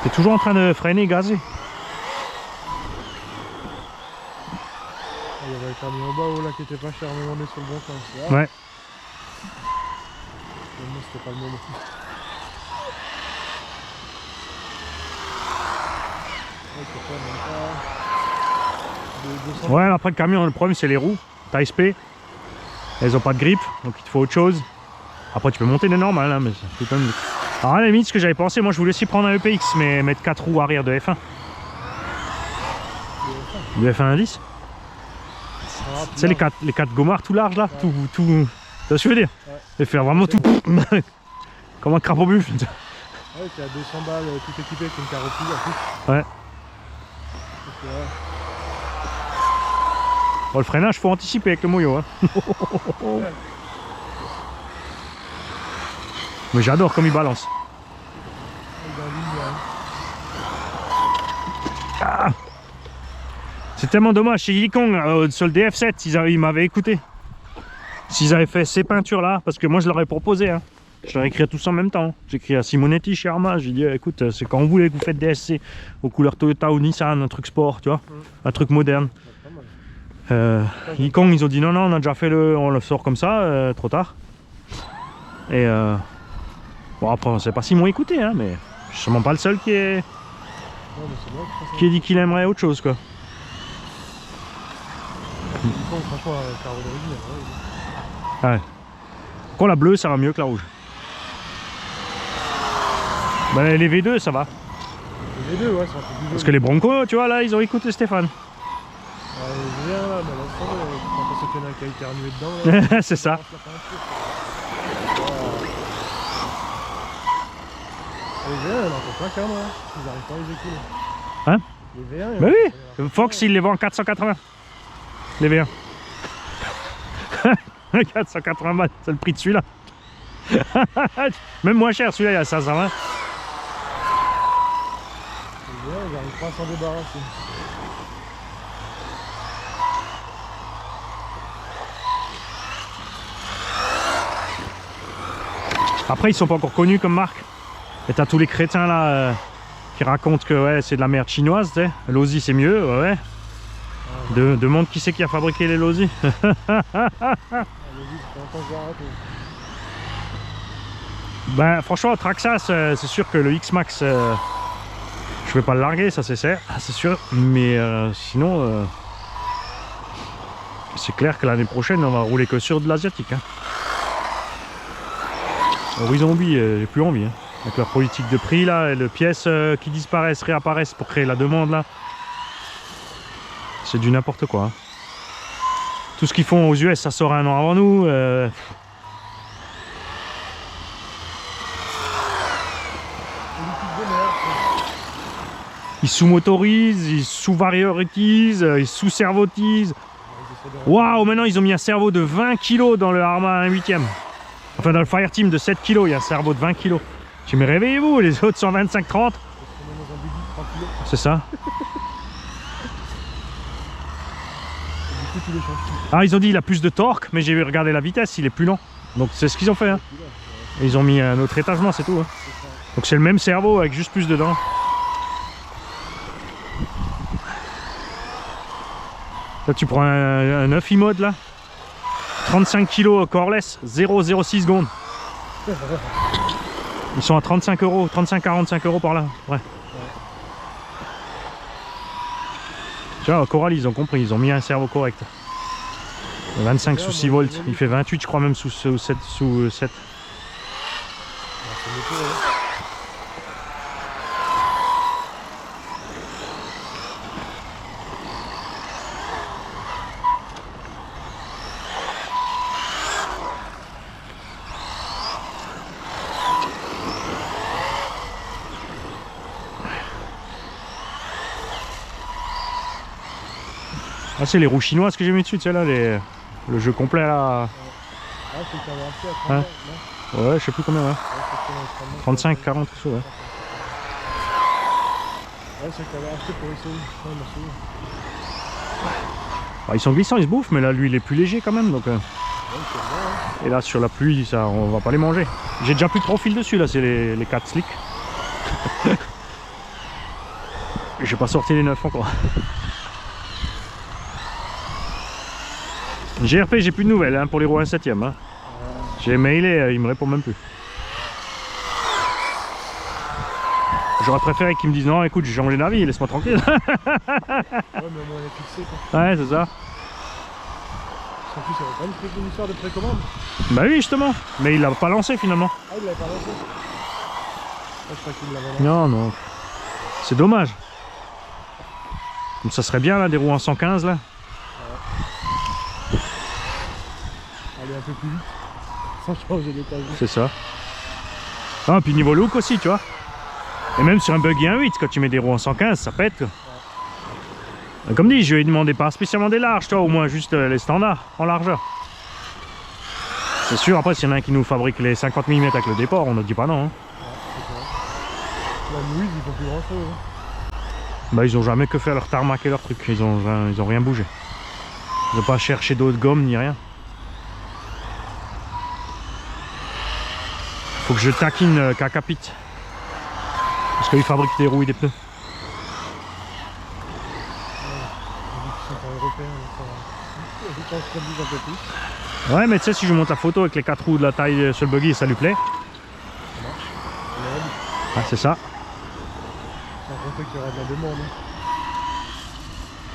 T'es toujours en train de freiner, gazer. Il y avait un camion en bas là qui était pas cher, mais on est sur le bon sens. Là. Ouais. Moi, c'était pas le moment. Ouais, après le camion, le problème c'est les roues. Taille SP. Elles ont pas de grip, donc il te faut autre chose. Après tu peux monter des normales, hein, mais c'est quand même... Alors à la limite, ce que j'avais pensé, moi je voulais aussi prendre un EPX, mais mettre 4 roues arrière de F1. Du F1 indice. Tu sais les 4 gommards tout larges là, tout... Tu vois ce que je veux dire? Ouais. Et faire vraiment tout... Comme un crapaud buff. Ouais, tu as 200 balles tout équipé avec une carrosserie en plus. Ouais. Donc, Bon, le freinage, faut anticiper avec le moyo. Hein. Mais j'adore comme il balance. Ah. C'est tellement dommage. Chez Yikong, sur le DF7, ils m'avaient écouté. S'ils avaient fait ces peintures là, parce que moi je leur ai proposé. Hein. Je leur ai écrit tous en même temps. J'ai écrit à Simonetti chez Arma. J'ai dit écoute, c'est quand vous voulez que vous faites DSC aux couleurs Toyota ou Nissan, un truc sport, tu vois, un truc moderne. Yikong, ils ont dit non, on a déjà fait on le sort comme ça, trop tard. Et bon, après, on sait pas s'ils m'ont écouté, hein, mais je suis sûrement pas le seul qui ait dit qu'il aimerait autre chose, quoi. Franchement, carreau d'origine, ouais. Quand la bleue, ça va mieux que la rouge. Ben, les V2, ça va. Les V2, ouais, ça va plus. Parce que les Broncos, tu vois, là, ils ont écouté Stéphane. Je viens là, mais là, j'ai l'impression qu'il y en a un qui a éternué dedans. C'est ça. Les V1, on entend plein quand même, hein. Ils n'arrivent pas à les écouler. Hein? Les V1, bah oui, Fox, il les vend en 480. Les V1. 480 balles, c'est le prix de celui-là. Même moins cher, celui-là, il y a 520. Les V1, ils n'arrivent pas à s'en débarrasser. Après, ils sont pas encore connus comme marque. Et t'as tous les crétins là qui racontent que ouais, c'est de la merde chinoise. Losi c'est mieux, ouais. Demande qui c'est qui a fabriqué les Losi. Ben franchement, Traxxas, c'est sûr que le X-Max, je Je vais pas le larguer, ça c'est sûr. Mais sinon, c'est clair que l'année prochaine, on va rouler que sur de l'asiatique. Hein. Horizon Hobby, j'ai plus envie. Hein. Avec leur politique de prix là, et de pièces qui disparaissent, réapparaissent pour créer la demande là. C'est du n'importe quoi. Hein. Tout ce qu'ils font aux US, ça sort un an avant nous. Ils sous-motorisent, ils sous-variorisent, ils sous-servotisent. Waouh, maintenant ils ont mis un cerveau de 20 kg dans le Arma 1/8e. Enfin, dans le Fireteam de 7 kg, il y a un cerveau de 20 kg. Tu me réveillez-vous, les autres 125-30. C'est ça. Ah, ils ont dit il a plus de torque, mais j'ai regardé la vitesse, il est plus lent. Donc c'est ce qu'ils ont fait. Hein. Ils ont mis un autre étagement, c'est tout. Hein. Donc c'est le même cerveau avec juste plus dedans. Là tu prends un 9 e-mode là. 35 kg coreless, 0,06 secondes. Ils sont à 35 €, 35-45 € par là. Ouais. Tu vois, Coral, ils ont compris, ils ont mis un cerveau correct. 25 sous 6 volts, il fait 28 je crois même sous 7. Ah, c'est les roues chinoises que j'ai mis dessus, tu sais là, le jeu complet là. Ah, c'est que t'avais acheté à 30 hein? Non Ouais, je sais plus combien, ouais. 35, 40, tout ça, ouais. Ouais, c'est que t'avais acheté pour essayer. Ouais, merci. Bah, ils sont glissants, ils se bouffent, mais là, lui, il est plus léger quand même, donc. Ouais, c'est bon, hein. Et là, sur la pluie, ça, on va pas les manger. J'ai déjà plus de profil dessus, là, c'est les 4 slicks. J'ai pas sorti les 9 encore. GRP, j'ai plus de nouvelles hein, pour les roues 1/7e. Hein. J'ai mailé, il me répond même plus. J'aurais préféré qu'ils me disent non, écoute, j'ai changé d'avis, laisse-moi tranquille. Ouais, mais au moins on est fixé quoi. Ouais, c'est ça. En plus, il n'y avait pas une histoire de précommande. Bah oui, justement. Mais il l'a pas lancé finalement. Ah, il l'avait pas lancé. Je crois qu'il l'avait lancé. Non, non. C'est dommage. Comme ça serait bien là, des roues en 115 là. Aller un peu plus vite, sans changer d'étage. C'est ça. Ah, puis niveau look aussi, tu vois. Et même sur un buggy 1.8, quand tu mets des roues en 115, ça pète. Ouais. Comme dit, je lui ai demandé pas spécialement des larges, toi, au moins juste les standards en largeur. C'est sûr, après, s'il y en a un qui nous fabrique les 50 mm avec le déport, on ne dit pas non. Hein. Ouais, la Louise, ils font plus grand chose. Hein. Bah, ils ont jamais que faire leur tarmac et leur truc, ils ont rien bougé. Ils n'ont pas cherché d'autres gommes ni rien. Faut que je taquine Kakapit. Parce qu'il fabrique des roues et des pneus. Ouais, mais tu sais, si je monte la photo avec les 4 roues de la taille sur le buggy, ça lui plaît. Ah, c'est ça. Sans compter qu'il y aura de la demande.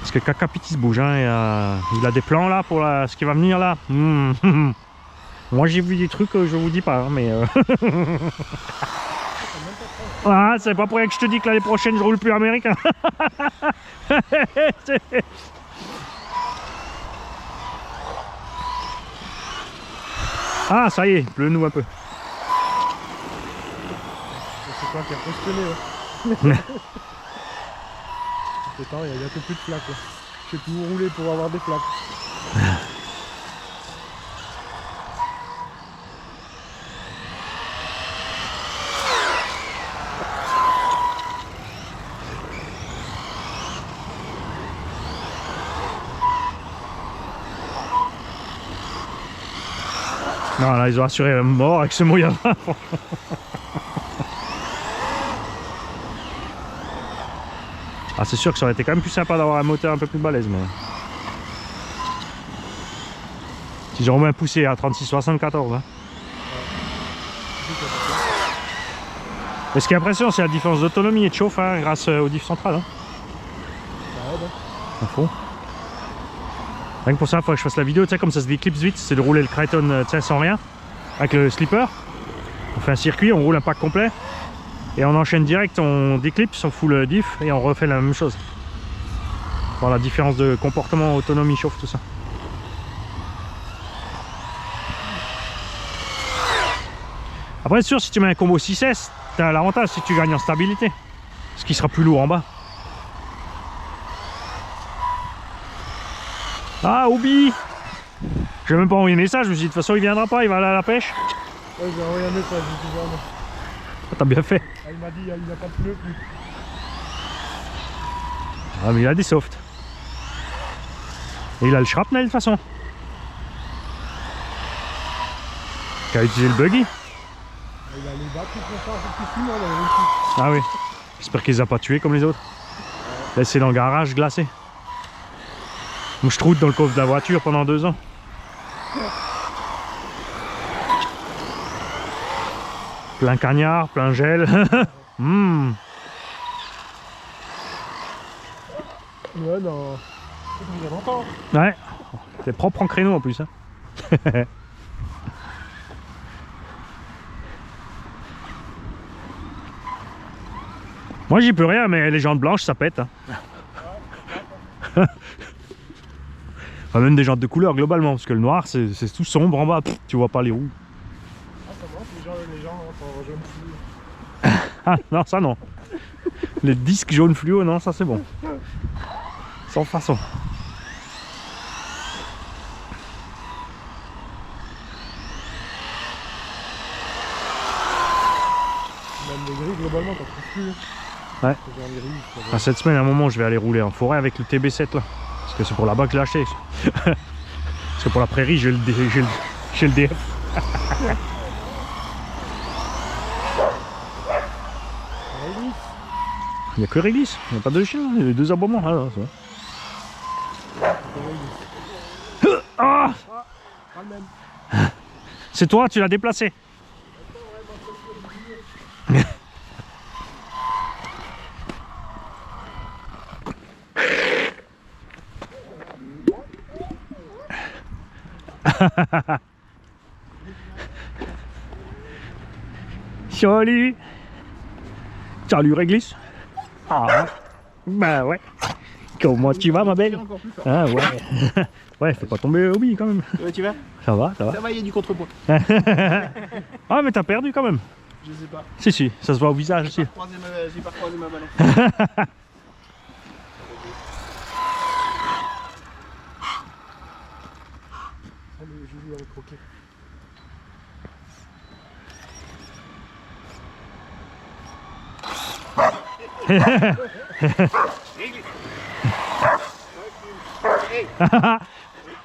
Parce que Kakapit il se bouge, hein, il a des plans là pour ce qui va venir là. Moi j'ai vu des trucs, je vous dis pas, hein, mais. Ah, c'est pas pour rien que je te dis que l'année prochaine je roule plus américain. Ah, ça y est, pleut-nous un peu. C'est toi qui as questionné. Hein. C'est temps, il y a bientôt plus de flaques. Je sais plus où rouler pour avoir des flaques. Non, là, ils ont assuré mort avec ce Mojave. Ah, c'est sûr que ça aurait été quand même plus sympa d'avoir un moteur un peu plus balèze, mais... Si j'aurais même poussé à 36-74, hein. Et ce qui est impressionnant, c'est la différence d'autonomie et de chauffe hein, grâce au diff central. Hein. Ça aide. À fond. Rien que pour ça, il faut que je fasse la vidéo, tu sais, comme ça se déclipse vite, c'est de rouler le Kraton sans rien, avec le slipper. On fait un circuit, on roule un pack complet, et on enchaîne direct, on déclipse, on fout le diff, et on refait la même chose. Voir la différence de comportement, autonomie, chauffe, tout ça. Après, c'est sûr, si tu mets un combo 6S, tu as l'avantage, c'est que tu gagnes en stabilité, ce qui sera plus lourd en bas. Ah, Obi! Je vais même pas envoyer un message, je me suis dit de toute façon il viendra pas, il va aller à la pêche. Ouais, j'ai envoyé un message, je dis jamais. Ah, t'as bien fait. Ah, il m'a dit il n'a pas de pneus plus. Ah mais il a des softs. Et il a le shrapnel de toute façon. Qui a utilisé le buggy. Il a les batteries pour faire un peu plus loin dans le Ah oui. J'espère qu'il les a pas tués comme les autres. Laissé dans le garage glacé. Moi je troute dans le coffre de la voiture pendant 2 ans. Plein cagnard, plein gel. Mmh. Ouais, non. Ça fait longtemps. Ouais. C'est propre en créneau en plus. Hein. Moi j'y peux rien, mais les jantes blanches ça pète. Hein. Enfin, même des jantes de couleur globalement, parce que le noir c'est tout sombre en bas, pff, tu vois pas les roues. Ah, ça va, les gens sont jaunes fluo. Ah non, ça non. Les disques jaunes fluo, non, ça c'est bon. Sans façon. Même les grilles, globalement, t'en trouves plus. Ouais. Genre les grilles, À cette semaine, à un moment, je vais aller rouler en forêt avec le TB7 là. Parce que c'est pour là-bas que je l'ai acheté. Parce que pour la prairie, j'ai le DF. Il n'y a que réglisse, il n'y a pas de chien, il y a les 2 aboiements. Ah, non, ah, pas le même. c'est toi, tu l'as déplacé. Salut. Salut réglisse. Ah bah ouais. Comment tu vas ma belle? Ah ouais. Ouais, fais pas tomber Obi quand même. Tu vas? Ça va, ça va. Ça va, il y a du contrepoids. Ah mais t'as perdu quand même. Je sais pas. Si si, ça se voit au visage aussi. J'ai pas croisé ma balance. Allez, je joue avec croquet.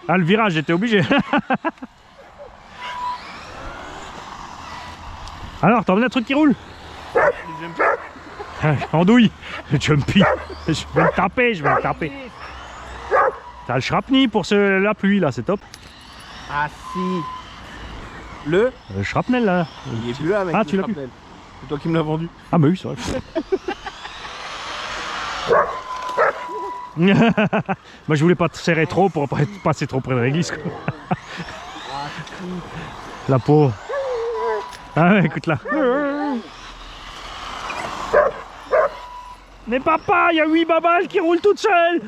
Ah le virage, j'étais obligé. Alors, t'as emmené un truc qui roule? Andouille. Jumpy. Je vais le taper, je vais le taper. T'as le shrapnel pour la pluie là, c'est top. Ah si. Le Shrapnel là. Il est bleu avec ah, le tu l'as shrapnel. C'est toi qui me l'as vendu. Ah bah oui, c'est vrai. Moi je voulais pas te serrer trop pour pas passer trop près de l'église. La peau. Ah ouais, écoute là. Mais papa, il y a 8 babales qui roulent toutes seules.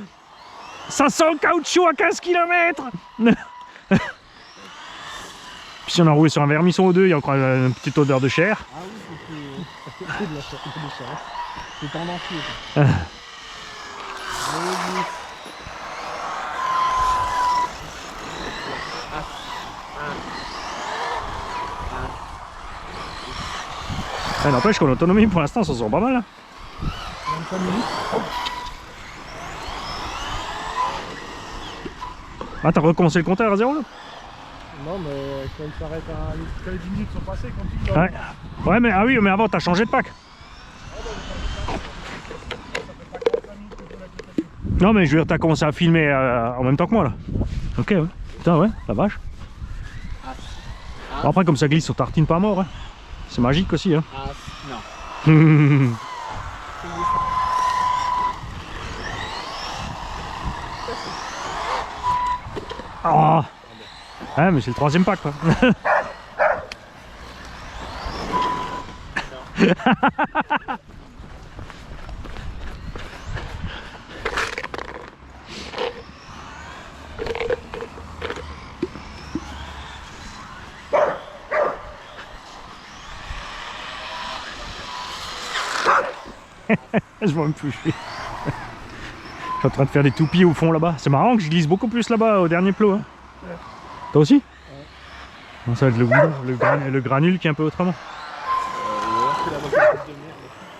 Ça sent le caoutchouc à 15 km. Puis si on a roulé sur un vermisson ou deux, il y a encore une petite odeur de chair. Ah oui, c'est de la chair. C'est tendancieux. N'empêche qu'en autonomie pour l'instant ça sent pas mal. Hein. 25 minutes. Ah t'as recommencé le compteur à 0 là? Non mais quand il s'arrête quand les 10 minutes sont passées, quand il ouais. Ouais mais ah oui mais avant t'as changé de pack. Non mais je veux dire t'as commencé à filmer en même temps que moi là. Ok ouais. Putain ouais, la vache. Bon, après comme ça glisse on tartine pas mort hein. C'est magique aussi hein. Non. Oh. Ouais, mais c'est le troisième pack quoi. Je vois même plus. Je suis en train de faire des toupies au fond là-bas. C'est marrant que je glisse beaucoup plus là-bas au dernier plot. Hein. Ouais. Toi aussi? Non, ça va être le granule qui est un peu autrement. C'est là-bas qu'il y a plus de merde.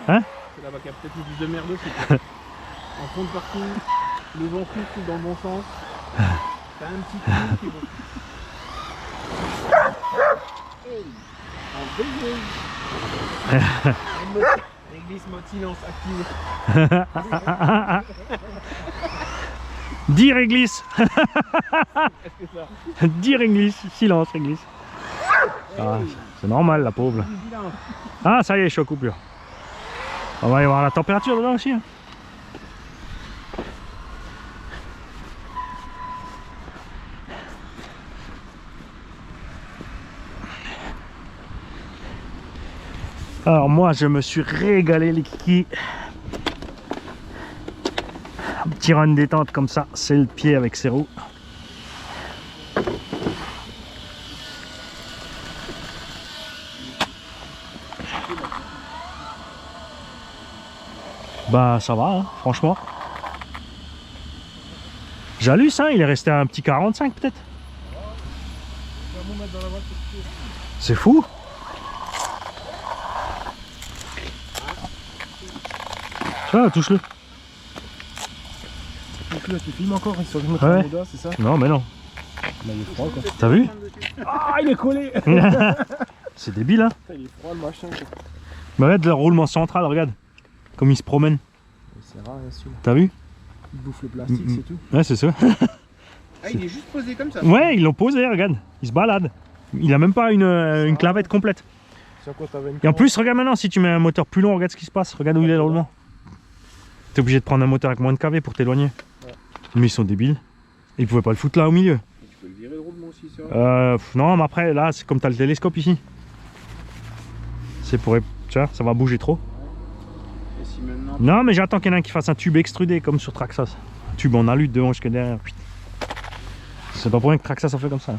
Hein? C'est là-bas qu'il y a peut-être plus de merde aussi. En fond de partout, le vent souffle dans le bon sens. T'as un petit coup qui va. Hey, en veilleuse. Réglisse mode silence active. Dire et glisse. Est-ce que ça? Dire et glisse. Silence et glisse. Ah, c'est normal la pauvre. Ah ça y est, je suis aux coupures. On va y avoir la température dedans aussi. Hein. Alors moi je me suis régalé les kikis. Un petit run détente comme ça, c'est le pied avec ses roues. Bah ça va, hein, franchement. J'halluce, hein, il est resté à un petit 45 peut-être. C'est fou. Tiens, touche-le. Touche-le, tu filmes encore, il se remet Ouais. Moda, c'est ça? Non mais non. Là, il est froid quoi. T'as vu? Ah, il est collé. C'est débile hein. Putain, il est froid le machin quoi. Mais regarde le roulement central, regarde. Comme il se promène. C'est rare hein, celui-là. T'as vu? Il bouffe le plastique, c'est tout. Ouais, c'est ça. Ah, il est juste posé comme ça. Ouais, ils l'ont posé, regarde. Il se balade. Il a même pas une clavette complète. Sur quoi t'avais une Et en plus, regarde maintenant, si tu mets un moteur plus long, regarde ce qui se passe. Regarde où il est le roulement. T'es obligé de prendre un moteur avec moins de kV pour t'éloigner. Ouais. Mais ils sont débiles. Ils pouvaient pas le foutre là au milieu. Tu peux le virer le roulement aussi, c'est vrai. Non, mais après, là, c'est comme t'as le télescope ici. C'est pour... Tu vois, ça va bouger trop. Et si maintenant... Non, mais j'attends qu'il y en ait un qui fasse un tube extrudé comme sur Traxxas. Un tube en alu de devant jusqu'à derrière. C'est pas pour rien que Traxxas ça fait comme ça.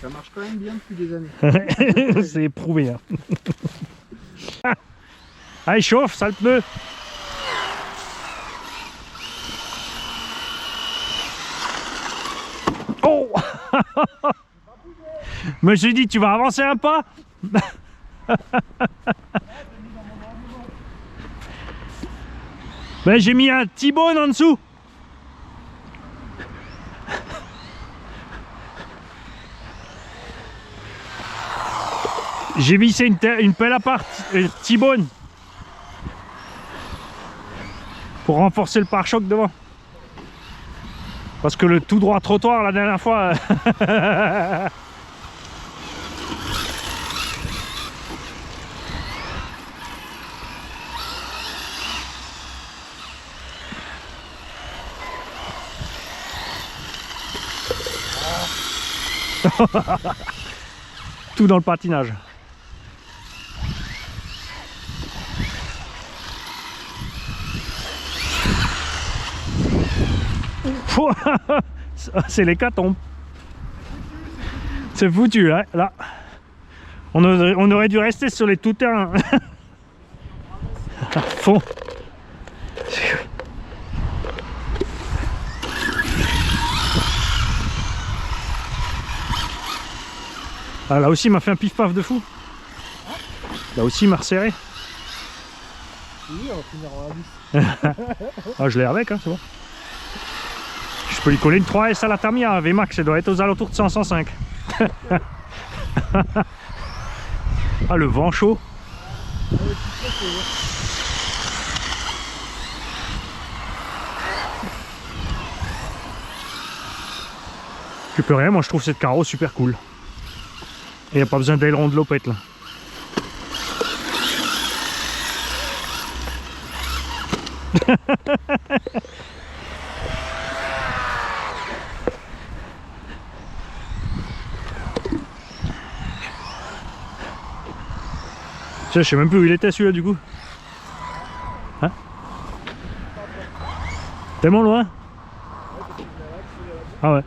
Ça marche quand même bien depuis des années. C'est éprouvé. Hein. Allez, chauffe, sale pneu. Oh. Je me suis dit, tu vas avancer un pas. Ben, j'ai mis un T-bone en dessous. J'ai vissé une pelle à part T-bone pour renforcer le pare-choc devant. Parce que le tout droit trottoir la dernière fois... Tout dans le patinage. C'est l'hécatombe. C'est foutu hein, là. On aurait dû rester sur les tout-terrains. À fond. Ah, là aussi il m'a fait un pif-paf de fou. Là aussi il m'a resserré. Oui, on va finir en indice. Ah, je l'ai avec, hein, c'est bon. Je peux lui coller une 3S à la Tamiya, VMAX, ça doit être aux alentours de 100-105. Ah, le vent chaud. Je peux rien, moi je trouve cette carreau super cool. Et il n'y a pas besoin d'aileron de lopette là. Je sais même plus où il était celui-là du coup. Hein? Tellement loin? Ah ouais.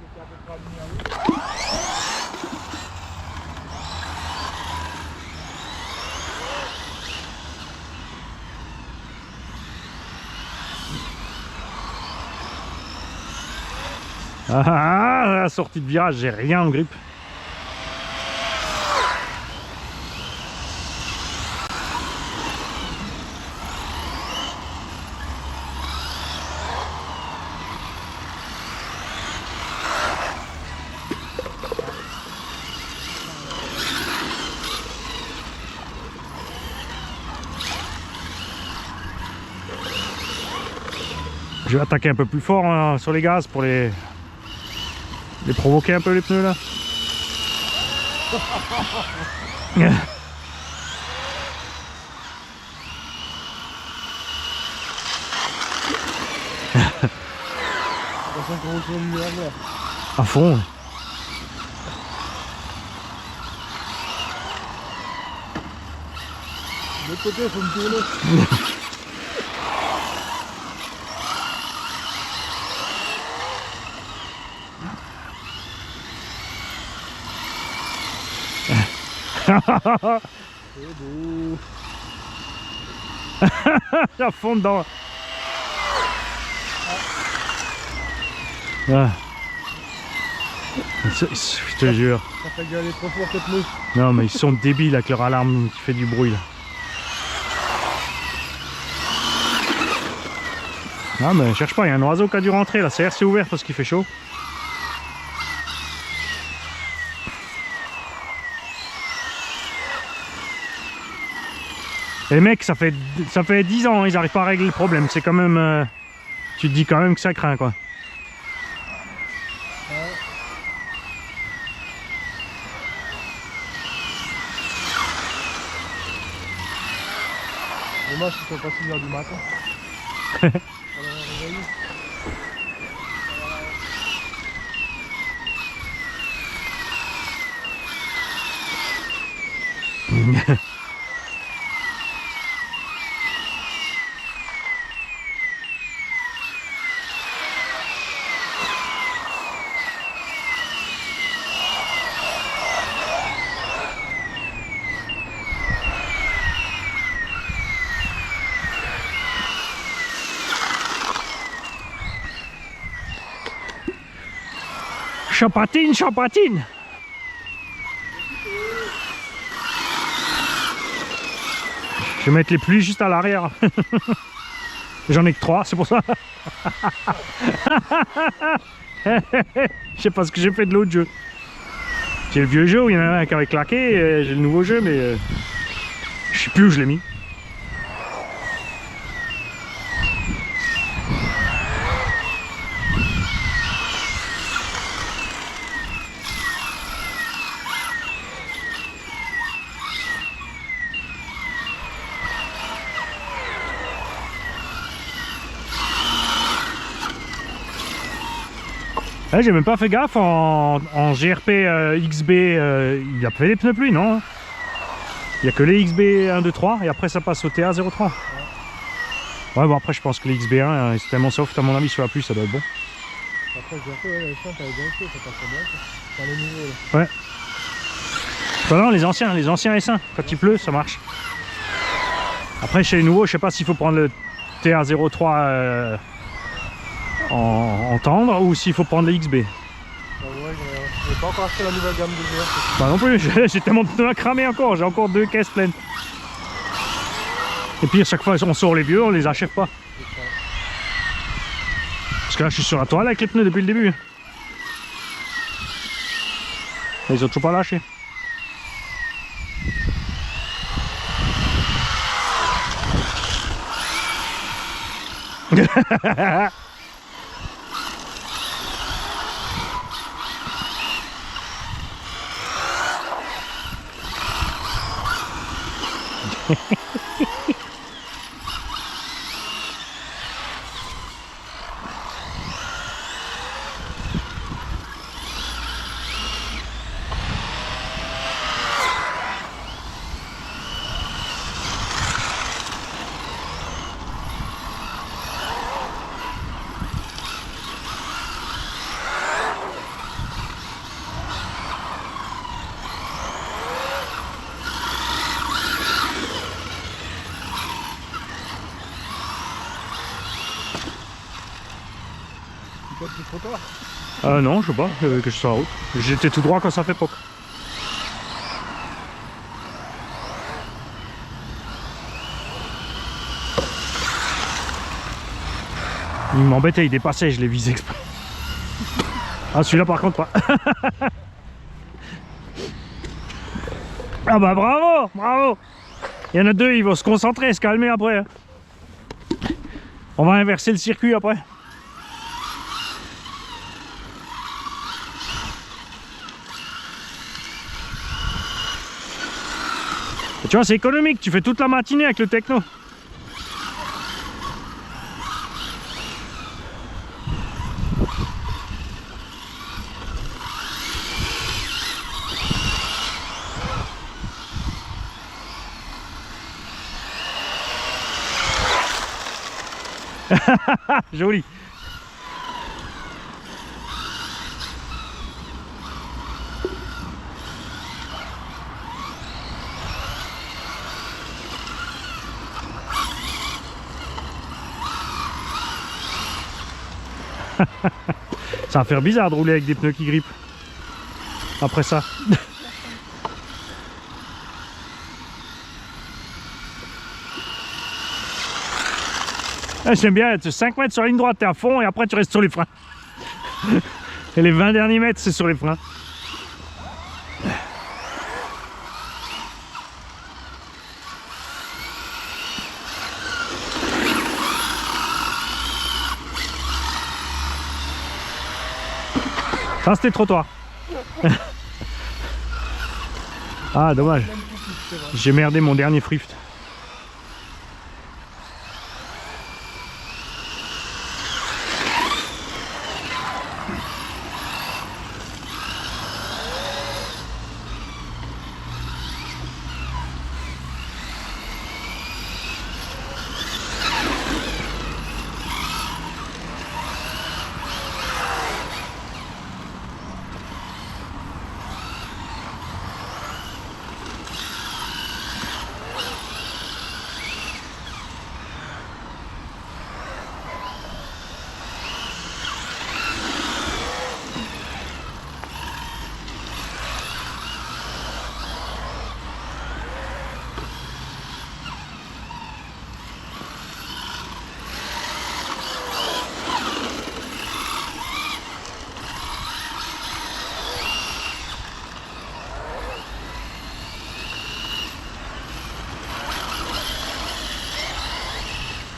Ah, la sortie de virage, j'ai rien en grippe. Je vais attaquer un peu plus fort hein, sur les gaz pour les provoquer un peu les pneus là. À fond. De l'autre côté, il faut me tourner. C'est beau. À fond dedans. Ah. Je te jure. Ça fait gueuler trop fort cette mouche. Non mais ils sont débiles avec leur alarme qui fait du bruit là. Ah mais cherche pas, il y a un oiseau qui a dû rentrer, la serre s'est ouverte parce qu'il fait chaud. Et mec, ça fait 10 ans, ils n'arrivent pas à régler le problème. C'est quand même... tu te dis quand même que ça craint quoi. Ouais. Dommage qu'ils soient pas 6 h du matin. Chapatine, chapatine. Je vais mettre les pluies juste à l'arrière. J'en ai que 3, c'est pour ça. Je sais pas ce que j'ai fait de l'autre jeu. J'ai le vieux jeu où il y en a un qui avait claqué, j'ai le nouveau jeu, mais je sais plus où je l'ai mis. Ouais, j'ai même pas fait gaffe en GRP XB, il a fait les pneus pluie, non? Il n'y a que les XB 1, 2, 3 et après ça passe au TA 03. Ouais, bon après je pense que les XB1 c'est tellement soft, à mon avis sur la pluie ça doit être bon. Après GRP, ouais, les champs, t'avais bien fait, ça passait bien. Dans les niveaux là. Ouais. Enfin, non, les anciens S1, quand il pleut ça marche. Après chez les nouveaux, je sais pas s'il faut prendre le TA 03 en tendre ou s'il faut prendre les XB. Ouais, j'ai pas encore acheté la nouvelle gamme de GRP. Bah non plus, j'ai tellement de pneus à cramer encore, j'ai encore 2 caisses pleines. Et puis à chaque fois on sort les vieux, on les achève pas. Parce que là je suis sur la toile avec les pneus depuis le début. Et ils ont toujours pas lâché. code du trottoir. Non, je sais pas, que je suis sur la route. J'étais tout droit quand ça fait poc. Il m'embêtait, il dépassait, je l'ai visé exprès. Ah, celui-là par contre pas. Ah bah bravo, bravo. Il y en a deux, ils vont se concentrer, se calmer après. Hein. On va inverser le circuit après. Tu vois, c'est économique, tu fais toute la matinée avec le techno. Joli. Ça va faire bizarre de rouler avec des pneus qui grippent. Après ça. J'aime bien être 5 mètres sur la ligne droite, t'es à fond et après tu restes sur les freins. Et les 20 derniers mètres, c'est sur les freins. Ça, c'était le trottoir. Ah, dommage. J'ai merdé mon dernier frift.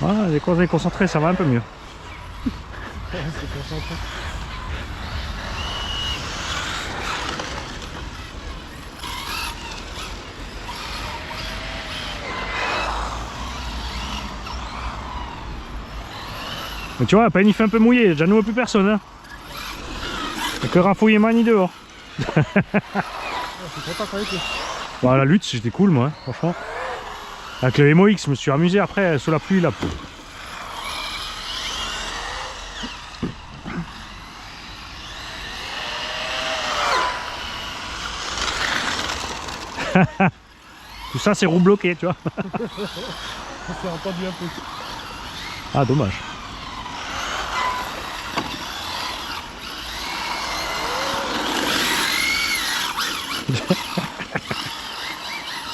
Ah, les courses concentrées, ça va un peu mieux. C'est concentré. Mais tu vois, à peine il fait un peu mouillé, déjà nous plus personne. Hein. Il y a que Rafouille et Mani dehors. Je suis content avec eux. Bon, la lutte, c'était cool, moi, hein, franchement. Avec le MOX, je me suis amusé après, sous la pluie, là. Tout ça, c'est roue bloquée, tu vois. On s'est entendu un peu. Ah, dommage.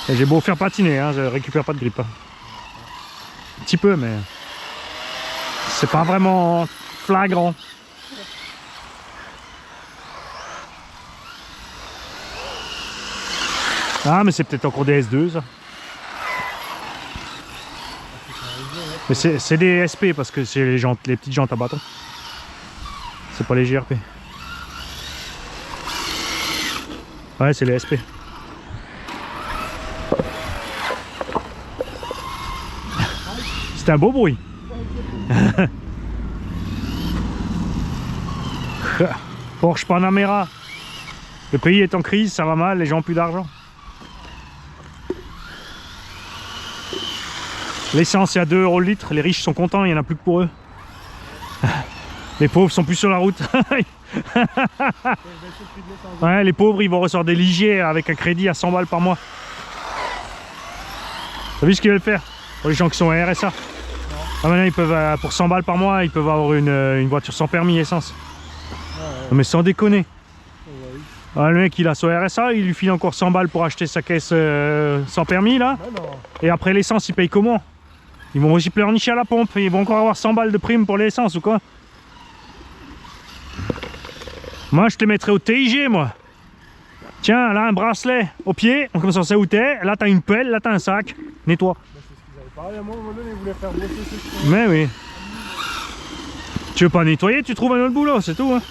J'ai beau faire patiner, hein, je récupère pas de grippe. Hein. Un petit peu, mais c'est pas vraiment flagrant. Ah, mais c'est peut-être encore des S2, ça. Mais c'est des SP parce que c'est les jantes, les petites jantes à bâton. C'est pas les GRP. Ouais, c'est les SP. C'est un beau bruit. Porsche Panamera. Le pays est en crise, ça va mal, les gens ont plus d'argent. L'essence est à 2 € le litre, les riches sont contents, il n'y en a plus que pour eux. Les pauvres sont plus sur la route. Ouais, les pauvres ils vont ressortir des Ligier avec un crédit à 100 balles par mois. T'as vu ce qu'ils veulent faire pour les gens qui sont à RSA? Ah maintenant ils peuvent, pour 100 balles par mois, ils peuvent avoir une voiture sans permis essence. Ah, ouais. Non, mais sans déconner. Ouais, oui. Ah, le mec il a son RSA, il lui file encore 100 balles pour acheter sa caisse sans permis là. Mais non. Et après l'essence, ils payent comment? Ils vont aussi pleurnicher à la pompe, ils vont encore avoir 100 balles de prime pour l'essence ou quoi? Moi je te mettrais au TIG moi. Tiens, là un bracelet au pied, comme ça on sait où t'es. Là t'as une pelle, là t'as un sac. Nettoie. Bah, c'est ce qu'ils avaient parlé à moi, ils voulaient faire bosser ceux qui... Mais oui. Tu veux pas nettoyer, tu trouves un autre boulot, c'est tout. Hein.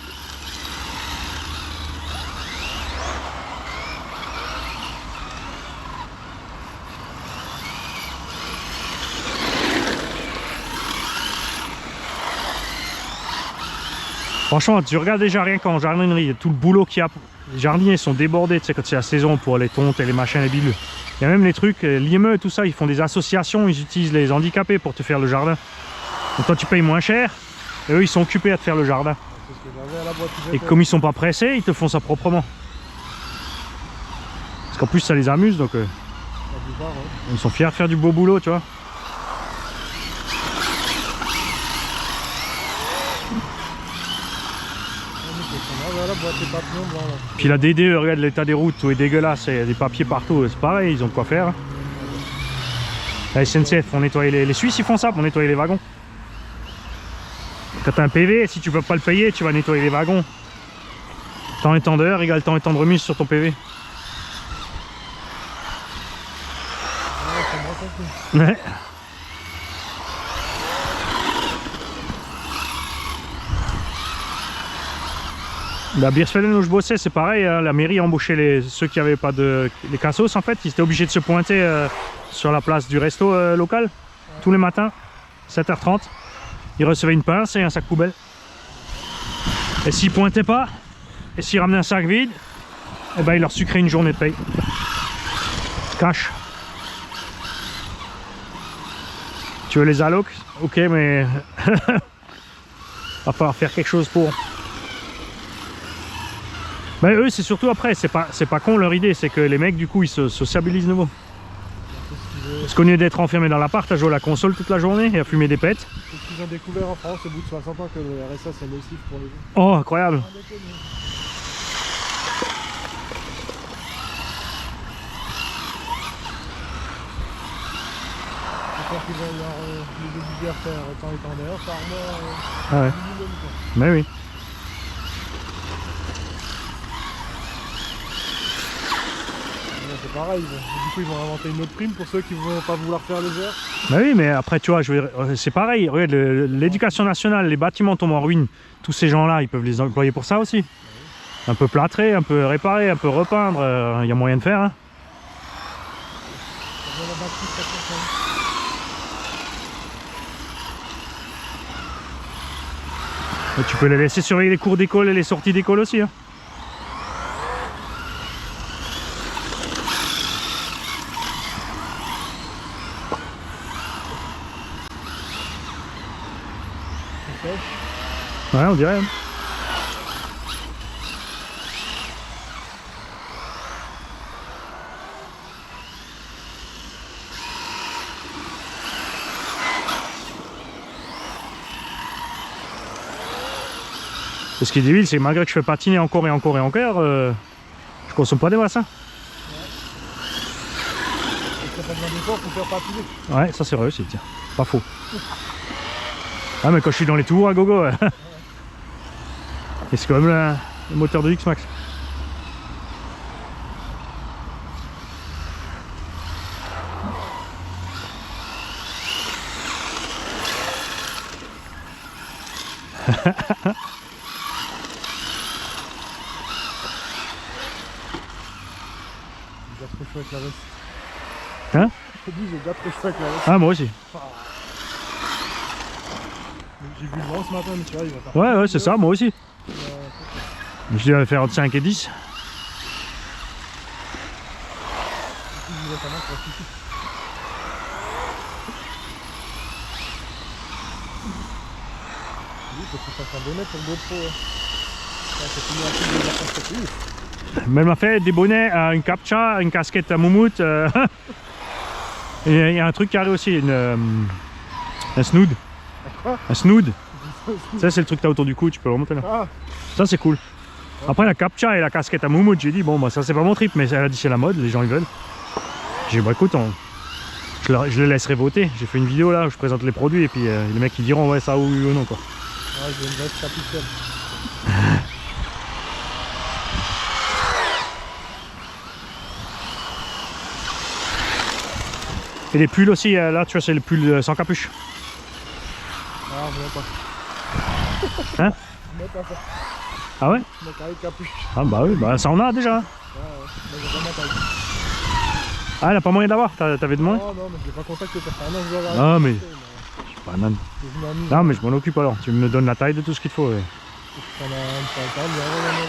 Franchement, tu regardes déjà rien qu'en jardinerie, tout le boulot qu'il y a. Les jardiniers sont débordés, tu sais, quand c'est la saison pour les tontes et les machins, les bidules. Il y a même les trucs, l'IME et tout ça, ils font des associations, ils utilisent les handicapés pour te faire le jardin. Donc toi tu payes moins cher, et eux ils sont occupés à te faire le jardin. C'est ce que j'avais à la boîte. Et comme ils sont pas pressés, ils te font ça proprement. Parce qu'en plus ça les amuse, donc ils sont fiers de faire du beau boulot, tu vois. Puis la DD, regarde l'état des routes, tout est dégueulasse, il y a des papiers partout, c'est pareil, ils ont de quoi faire. La SNCF, on nettoie les Suisses, ils font ça pour nettoyer les wagons. Quand tu as un PV, si tu peux pas le payer, tu vas nettoyer les wagons. Temps et temps d'heure égale temps et temps de remise sur ton PV. Ouais. La Beersfellen où je bossais, c'est pareil, hein, la mairie a embauché ceux qui n'avaient pas les cassos en fait, ils étaient obligés de se pointer sur la place du resto local tous les matins, 7h30. Ils recevaient une pince et un sac poubelle. Et s'ils pointaient pas, et s'ils ramenaient un sac vide, et ben ils leur sucraient une journée de paye. Cash. Tu veux les allocs? Ok, mais va falloir faire quelque chose pour. Ben eux c'est surtout après, c'est pas con leur idée, c'est que les mecs du coup ils se sociabilisent nouveau. Parce qu'au lieu d'être enfermé dans l'appart, à jouer à la console toute la journée et à fumer des pètes. C'est ce qu'ils ont découvert en France au bout de 60 ans que le RSA c'est nocif pour les gens. Oh incroyable. Quand ils vont les obliger à faire tant et tant d'heures par mois, Ah ouais. minimum, quoi. Mais oui. C'est pareil, du coup ils vont inventer une autre prime pour ceux qui ne vont pas vouloir faire les heures. Bah oui, mais après, tu vois, c'est pareil. Regarde, l'éducation nationale, les bâtiments tombent en ruine. Tous ces gens-là, ils peuvent les employer pour ça aussi. Un peu plâtrer, un peu réparer, un peu repeindre. Il y a moyen de faire. Hein. Et tu peux les laisser surveiller les cours d'école et les sorties d'école aussi. Hein. Ouais, on dirait. Ce qui est débile, c'est que malgré que je fais patiner encore et encore et encore, je consomme pas des masses. Hein. Ouais, ça c'est vrai aussi, tiens. Pas faux. Ah, mais quand je suis dans les tours à gogo, c'est comme le moteur de X-Max. Hein? Ah, moi aussi. J'ai vu le vent ce matin, mais tu vois, il va faire. Ouais, c'est ça, moi aussi. Je devais faire entre 5 et 10. Même m'a fait des bonnets, une captcha, une casquette à moumoute. Et il y a un truc carré aussi, Un snood. Quoi? Un snood. Ça c'est le truc que t'as autour du cou, tu peux le remonter là. Ah, Ça c'est cool. Après la captcha et la casquette à moumoute, j'ai dit bon bah ça c'est pas mon trip, mais elle a dit c'est la mode, les gens ils veulent. J'ai dit bah écoute, je les laisserai voter. J'ai fait une vidéo là où je présente les produits et puis les mecs ils diront ouais ça oui ou non quoi. ouais, j'ai une veste capitaine. Et les pulls aussi, là tu vois c'est le pull sans capuche. Ah, je mets pas. Hein? Je mets pas ça. Ah ouais? Je mets avec capuche. Ah bah oui, bah ça en a déjà. Ouais, mais j'ai pas mettre avec. Ah elle a pas moyen d'avoir, t'avais demandé? Non, non, mais je l'ai pas contacté. Ça fait un an que je dois Ah avoir. mais... Banane. Non mais je m'en occupe alors, tu me donnes la taille de tout ce qu'il te faut. Ouais. Je prends un temps, mais rien.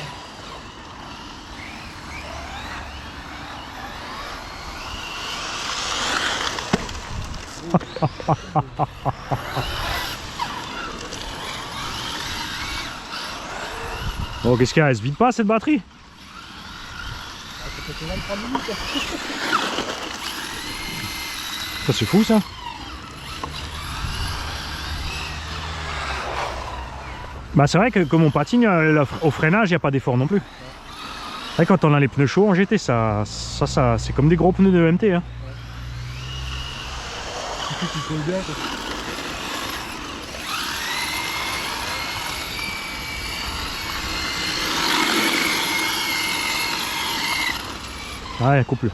Bon qu'est-ce qu'il y a, elle se vide pas cette batterie? Ah, ça fait 23 minutes. Ça c'est fou ça. Bah c'est vrai que comme on patine au freinage il n'y a pas d'effort non plus. C'est vrai quand on a les pneus chauds en GT ça c'est comme des gros pneus de MT hein. Tu colle bien quoi. Ouais coupure.